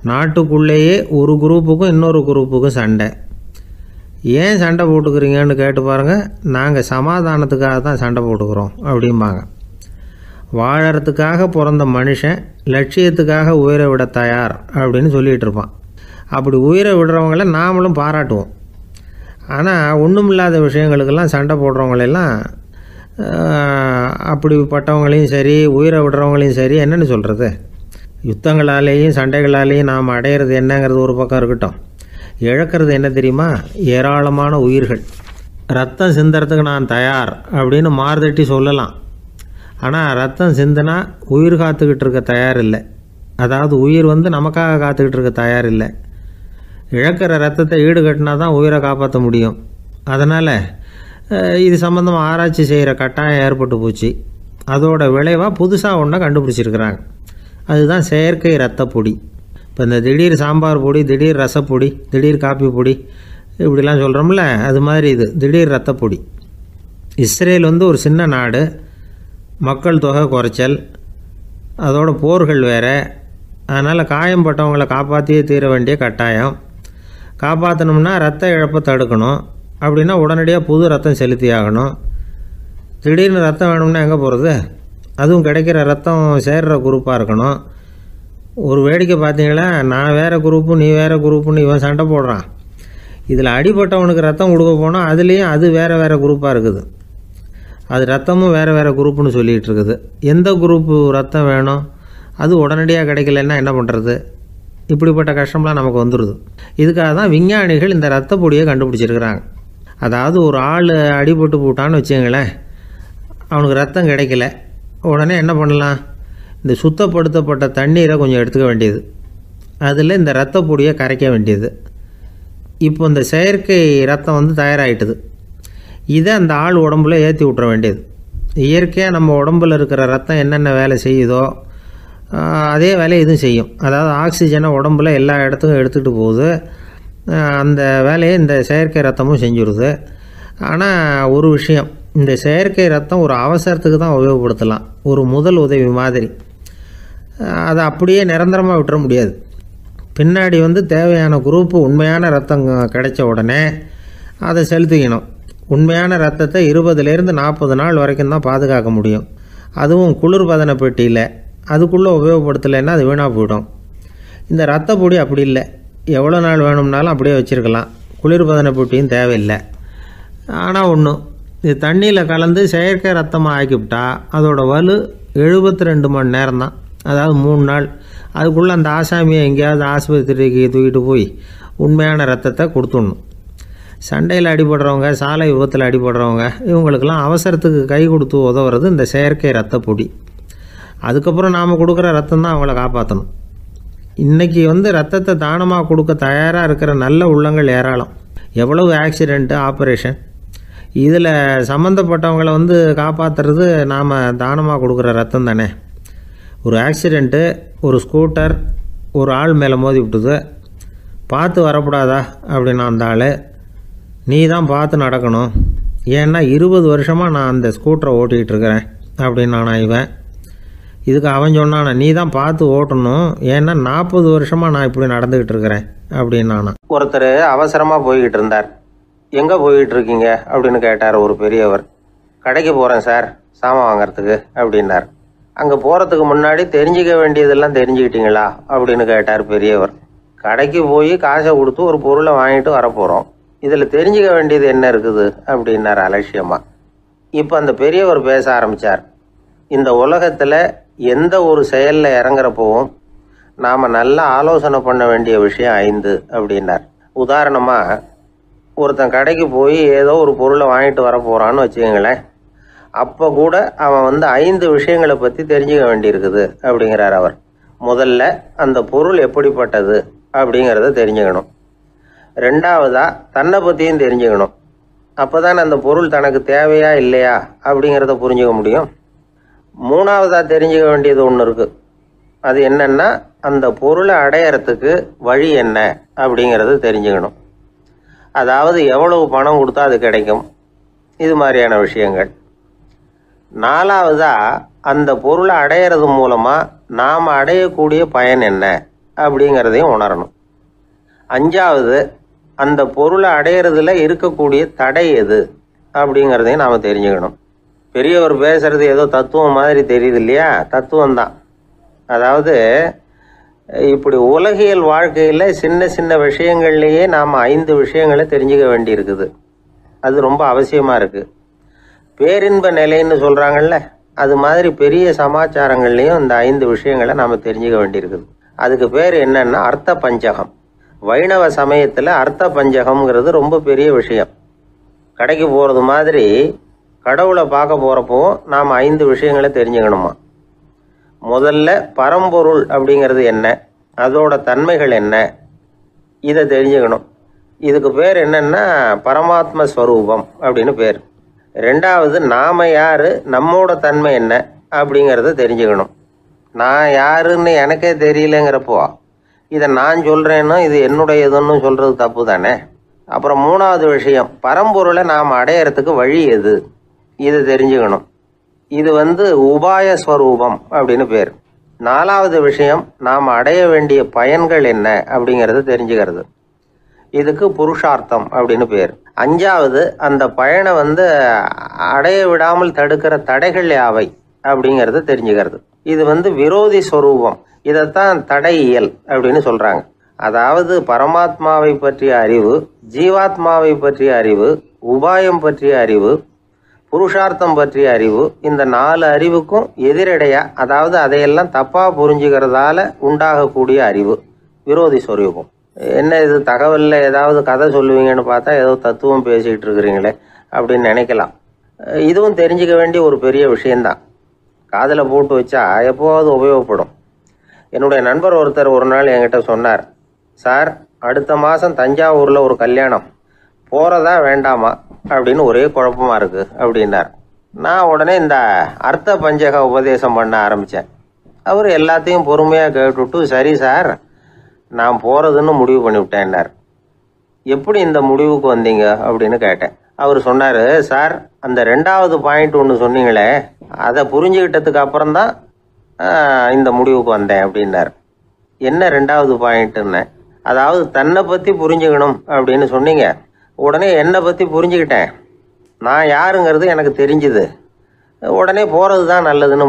நாட்டுக்குள்ளேயே ஒரு குரூப்புக்கும் இன்னொரு குரூப்புக்கும் சண்டை. ஏன் சண்டை போட்டுக்கிறீங்கன்னு கேட்டு பாருங்கள். நாங்கள் சமாதானத்துக்காக தான் சண்டை போட்டுக்கிறோம் அப்படிம்பாங்க. வாழறதுக்காக பிறந்த மனுஷன் லட்சியத்துக்காக உயிரை விட தயார் அப்படின்னு சொல்லிகிட்டு இருப்பான். அப்படி உயிரை விடுறவங்கள நாமளும் பாராட்டுவோம். ஆனால் ஒன்றுமில்லாத விஷயங்களுக்கெல்லாம் சண்டை போடுறவங்களெல்லாம், அப்படிப்பட்டவங்களையும் சரி உயிரை விடுறவங்களையும் சரி என்னென்னு சொல்கிறது, யுத்தங்களாலேயும் சண்டைகளாலேயும் நாம் அடையிறது என்னங்கிறது ஒரு பக்கம் இருக்கட்டும், இழக்கிறது என்ன தெரியுமா, ஏராளமான உயிர்கள். ரத்தம் சிந்துறதுக்கு நான் தயார் அப்படின்னு மார்தட்டி சொல்லலாம். ஆனால் ரத்தம் சிந்தினா உயிர் காத்துக்கிட்டு இருக்க தயார் இல்லை. அதாவது உயிர் நமக்காக காத்துக்கிட்டு இருக்க தயார் இல்லை. இழக்கிற ரத்தத்தை ஈடுகட்டினா தான் உயிரை காப்பாற்ற முடியும். அதனால் இது சம்மந்தமாக ஆராய்ச்சி செய்கிற கட்டாயம் ஏற்பட்டு போச்சு. அதோட விளைவாக புதுசாக ஒன்றை கண்டுபிடிச்சிருக்கிறாங்க. அதுதான் செயற்கை ரத்த பொடி. இப்போ இந்த திடீர் சாம்பார் பொடி, திடீர் ரசப்பொடி, திடீர் காப்பி பொடி இப்படிலாம் சொல்கிறோம்ல, அது மாதிரி இது திடீர் ரத்த பொடி. இஸ்ரேல் ஒரு சின்ன நாடு, மக்கள் தொகை குறைச்சல், அதோட போர்கள் வேறு. அதனால் காயம்பட்டவங்களை காப்பாற்றியே தீர வேண்டிய கட்டாயம். காப்பாற்றணும்னா ரத்த இழப்பை தடுக்கணும். அப்படின்னா உடனடியாக புது ரத்தம் செலுத்தி ஆகணும். திடீர்னு ரத்தம் வேணும்னா எங்கே போகிறது? அதுவும் கிடைக்கிற ரத்தம் சேர்கிற குரூப்பாக இருக்கணும். ஒரு வேடிக்கை பார்த்தீங்களா, நான் வேறு குரூப்பு நீ வேறு குரூப்புன்னு இவன் சண்டை போடுறான். இதில் அடிபட்டவனுக்கு ரத்தம் கொடுக்க போனால் அதுலேயும் அது வேறு வேறு குரூப்பாக இருக்குது. அது ரத்தமும் வேறு வேறு குரூப்புன்னு சொல்லிகிட்டு இருக்குது. எந்த குரூப்பு ரத்தம் வேணும், அது உடனடியாக கிடைக்கலன்னா என்ன பண்ணுறது? இப்படிப்பட்ட கஷ்டம்லாம் நமக்கு வந்துடுது. இதுக்காக தான் விஞ்ஞானிகள் இந்த ரத்த பொடியை கண்டுபிடிச்சிருக்கிறாங்க. அதாவது ஒரு ஆள் அடிபட்டு போட்டான்னு வச்சுங்களேன், அவனுக்கு ரத்தம் கிடைக்கல, உடனே என்ன பண்ணலாம்? இந்த சுத்தப்படுத்தப்பட்ட தண்ணீரை கொஞ்சம் எடுத்துக்க வேண்டியது, அதில் இந்த ரத்த பொடியை கரைக்க வேண்டியது. இப்போ இந்த செயற்கை ரத்தம் வந்து தயாராகிட்டுது. இதை அந்த ஆள் உடம்புல ஏற்றி விட்டுற வேண்டியது. இயற்கையாக நம்ம உடம்பில் இருக்கிற ரத்தம் என்னென்ன வேலை செய்யுதோ அதே வேலையை இதுவும் செய்யும். அதாவது ஆக்சிஜனை உடம்புல எல்லா இடத்துக்கும் எடுத்துகிட்டு போகுது. அந்த வேலையை இந்த செயற்கை ரத்தமும் செஞ்சுடுது. ஆனால் ஒரு விஷயம், இந்த செயற்கை ரத்தம் ஒரு அவசரத்துக்கு தான் உபயோகப்படுத்தலாம், ஒரு முதல் உதவி மாதிரி. அதை அப்படியே நிரந்தரமாக விட்டுற முடியாது. பின்னாடி வந்து தேவையான குரூப்பு உண்மையான ரத்தம் கிடைச்ச உடனே அதை செலுத்திக்கணும். உண்மையான ரத்தத்தை 20லேருந்து 40 நாள் வரைக்கும் தான் பாதுகாக்க முடியும். அதுவும் குளிர்பதன பெட்டியில். அதுக்குள்ளே உபயோகப்படுத்தலைன்னா அது வீணாக போயிடும். இந்த ரத்த பொடி அப்படி இல்லை, எவ்வளோ நாள் வேணும்னாலும் அப்படியே வச்சுருக்கலாம், குளிர்பதன பெட்டியும் தேவையில்லை. ஆனால் ஒன்று, இது தண்ணியில் கலந்து செயற்கை ரத்தமாக ஆக்கிவிட்டா அதோட வலு 72 மணி நேரம் தான், அதாவது 3 நாள். அதுக்குள்ளே அந்த ஆசாமியை எங்கேயாவது ஆஸ்பத்திரிக்கு தூக்கிட்டு போய் உண்மையான ரத்தத்தை கொடுத்துடணும். சண்டையில் அடிபடுறவங்க, சாலை விபத்தில் அடிபடுறவங்க, இவங்களுக்கெல்லாம் அவசரத்துக்கு கை கொடுத்து உதவுறது இந்த செயற்கை ரத்த பொடி. அதுக்கப்புறம் நாம் கொடுக்குற ரத்தம் தான் அவங்கள காப்பாற்றணும். இன்றைக்கி வந்து ரத்தத்தை தானமாக கொடுக்க தயாராக இருக்கிற நல்ல உள்ளங்கள் ஏராளம். எவ்வளவு ஆக்சிடெண்ட்டு, ஆப்ரேஷன், இதில் சம்மந்தப்பட்டவங்களை வந்து காப்பாற்றுறது நாம் தானமாக கொடுக்குற ரத்தம் தானே. ஒரு ஆக்சிடெண்ட்டு, ஒரு ஸ்கூட்டர் ஒரு ஆள் மேலே மோதி விட்டுது, பார்த்து வரக்கூடாதா அப்படின்னா அந்த ஆள், நீ தான் பார்த்து நடக்கணும், ஏன்னா 20 வருஷமாக நான் அந்த ஸ்கூட்டரை ஓட்டிகிட்டு இருக்கிறேன் அப்படின்னானா இவன். இதுக்கு அவன் சொன்னானா, நீ தான் பார்த்து ஓட்டணும், ஏன்னா 40 வருஷமாக நான் இப்படி நடந்துக்கிட்டு இருக்கிறேன் அப்படின்னானா. ஒருத்தர் அவசரமாக போய்கிட்டு இருந்தார். எங்கே போய்கிட்டு இருக்கீங்க அப்படின்னு கேட்டார் ஒரு பெரியவர். கடைக்கு போகிறேன் சார், சாமான் வாங்கிறதுக்கு அப்படின்னார். அங்கே போகிறதுக்கு முன்னாடி தெரிஞ்சிக்க வேண்டியதெல்லாம் தெரிஞ்சுக்கிட்டீங்களா அப்படின்னு கேட்டார் பெரியவர். கடைக்கு போய் காசை கொடுத்து ஒரு பொருளை வாங்கிட்டு வரப்போகிறோம், இதில் தெரிஞ்சிக்க வேண்டியது என்ன இருக்குது அப்படின்னார் அலட்சியமாக. இப்போ அந்த பெரியவர் பேச ஆரம்பித்தார். இந்த உலகத்தில் எந்த ஒரு செயலில் இறங்குறப்போவும் நாம் நல்லா ஆலோசனை பண்ண வேண்டிய விஷயம் 5 அப்படின்னார். உதாரணமாக, ஒருத்தன் கடைக்கு போய் ஏதோ ஒரு பொருளை வாங்கிட்டு வர போகிறான்னு வச்சுக்கோங்களேன். அப்போ கூட அவன் வந்து 5 விஷயங்களை பற்றி தெரிஞ்சுக்க வேண்டியிருக்குது அப்படிங்கிறார் அவர். முதல்ல அந்த பொருள் எப்படிப்பட்டது அப்படிங்கிறத தெரிஞ்சுக்கணும். 2வதா தன்னை பற்றியும் தெரிஞ்சுக்கணும். அப்போ தான் அந்த பொருள் தனக்கு தேவையா இல்லையா அப்படிங்கிறத புரிஞ்சுக்க முடியும். 3வதா தெரிஞ்சுக்க வேண்டியது ஒன்று இருக்குது. அது என்னன்னா, அந்த பொருளை அடையறதுக்கு வழி என்ன அப்படிங்கிறது தெரிஞ்சுக்கணும். அதாவது எவ்வளவு பணம் கொடுத்தா அது கிடைக்கும், இது மாதிரியான விஷயங்கள். 4வதா அந்த பொருளை அடையிறது மூலமாக நாம் அடையக்கூடிய பயன் என்ன அப்படிங்கிறதையும் உணரணும். 5வது அந்த பொருளை அடையிறதுல இருக்கக்கூடிய தடை எது அப்படிங்கிறதையும் நாம் தெரிஞ்சுக்கணும். பெரியவர் பேசுறது ஏதோ தத்துவம் மாதிரி தெரியுது இல்லையா? தத்துவம் தான். அதாவது இப்படி உலகியல் வாழ்க்கையில் சின்ன சின்ன விஷயங்கள்லேயே நாம் 5 விஷயங்களை தெரிஞ்சுக்க வேண்டியிருக்குது. அது ரொம்ப அவசியமாக இருக்குது. பேரின்ப நிலைன்னு சொல்கிறாங்கல்ல, அது மாதிரி பெரிய சமாச்சாரங்கள்லேயும் இந்த 5 விஷயங்களை நாம் தெரிஞ்சுக்க வேண்டியிருக்குது. அதுக்கு பேர் என்னன்னா அர்த்த பஞ்சகம். வைணவ சமயத்தில் அர்த்த பஞ்சகம்ங்கிறது ரொம்ப பெரிய விஷயம். கடைக்கு போகிறது மாதிரி கடவுளை பார்க்க போகிறப்போ நாம் 5 விஷயங்களை தெரிஞ்சுக்கணுமா. முதல்ல பரம்பொருள் அப்படிங்கிறது என்ன, அதோட தன்மைகள் என்ன, இதை தெரிஞ்சுக்கணும். இதுக்கு பேர் என்னன்னா பரமாத்ம ஸ்வரூபம் அப்படின்னு பேர். 2வது நாம யாரு, நம்மோட தன்மை என்ன அப்படிங்கிறத தெரிஞ்சுக்கணும். நான் யாருன்னு எனக்கே தெரியலங்கிறப்போ இதை நான் சொல்கிறேன்னு இது என்னுடையதுன்னு சொல்கிறது தப்பு தானே. அப்புறம் 3வது விஷயம், பரம்பொருளை நாம் அடையிறதுக்கு வழி எது, இதை தெரிஞ்சுக்கணும். இது உபாய ஸ்வரூபம் அப்படின்னு பேர். 4வது விஷயம், நாம் அடைய வேண்டிய பயன்கள் என்ன அப்படிங்கிறது தெரிஞ்சுக்கிறது. இதுக்கு புருஷார்த்தம் அப்படின்னு பேர். 5வது அந்த பயனை அடைய விடாமல் தடுக்கிற தடைகள் யாவை அப்படிங்கிறது தெரிஞ்சுக்கிறது. இது விரோதி ஸ்வரூபம். இதைத்தான் தடையியல் அப்படின்னு சொல்றாங்க. அதாவது பரமாத்மாவை பற்றிய அறிவு, ஜீவாத்மாவை பற்றிய அறிவு, உபாயம் பற்றிய அறிவு, புருஷார்த்தம் பற்றிய அறிவு, இந்த 4 அறிவுக்கும் எதிரடையா, அதாவது அதையெல்லாம் தப்பா புரிஞ்சுக்கிறதால உண்டாகக்கூடிய அறிவு விரோதி சொரூபம். என்ன இது தகவலில் ஏதாவது கதை சொல்லுவீங்கன்னு பார்த்தா ஏதோ தத்துவம் பேசிகிட்டு இருக்கிறீங்களே அப்படின்னு நினைக்கலாம். இதுவும் தெரிஞ்சுக்க வேண்டிய ஒரு பெரிய விஷயந்தான். காதில் போட்டு வச்சா எப்போவாவது உபயோகப்படும். என்னுடைய நண்பர் ஒருத்தர் ஒரு நாள் என்கிட்ட சொன்னார், சார் அடுத்த மாதம் தஞ்சாவூரில் ஒரு கல்யாணம், போகிறதா வேண்டாமா அப்படின்னு ஒரே குழப்பமாக இருக்குது அப்படின்னார். நான் உடனே இந்த அர்த்த பஞ்சக உபதேசம் பண்ண ஆரம்பித்தேன். அவர் எல்லாத்தையும் பொறுமையாக கேட்டுவிட்டு, சரி சார் நான் போகிறதுன்னு முடிவு பண்ணிவிட்டேன்னார். எப்படி இந்த முடிவுக்கு வந்தீங்க அப்படின்னு கேட்டேன். அவர் சொன்னார், சார் அந்த 2வது பாயிண்ட் ஒன்று சொன்னீங்களே, அதை புரிஞ்சுக்கிட்டதுக்கு அப்புறம்தான் இந்த முடிவுக்கு வந்தேன் அப்படின்னார். என்ன 2வது பாயிண்ட்டுன்னு? அதாவது தன்னை பற்றி புரிஞ்சுக்கணும் அப்படின்னு சொன்னீங்க. உடனே என்னை பற்றி புரிஞ்சுக்கிட்டேன், நான் யாருங்கிறது எனக்கு தெரிஞ்சுது. உடனே போகிறது தான் நல்லதுன்னு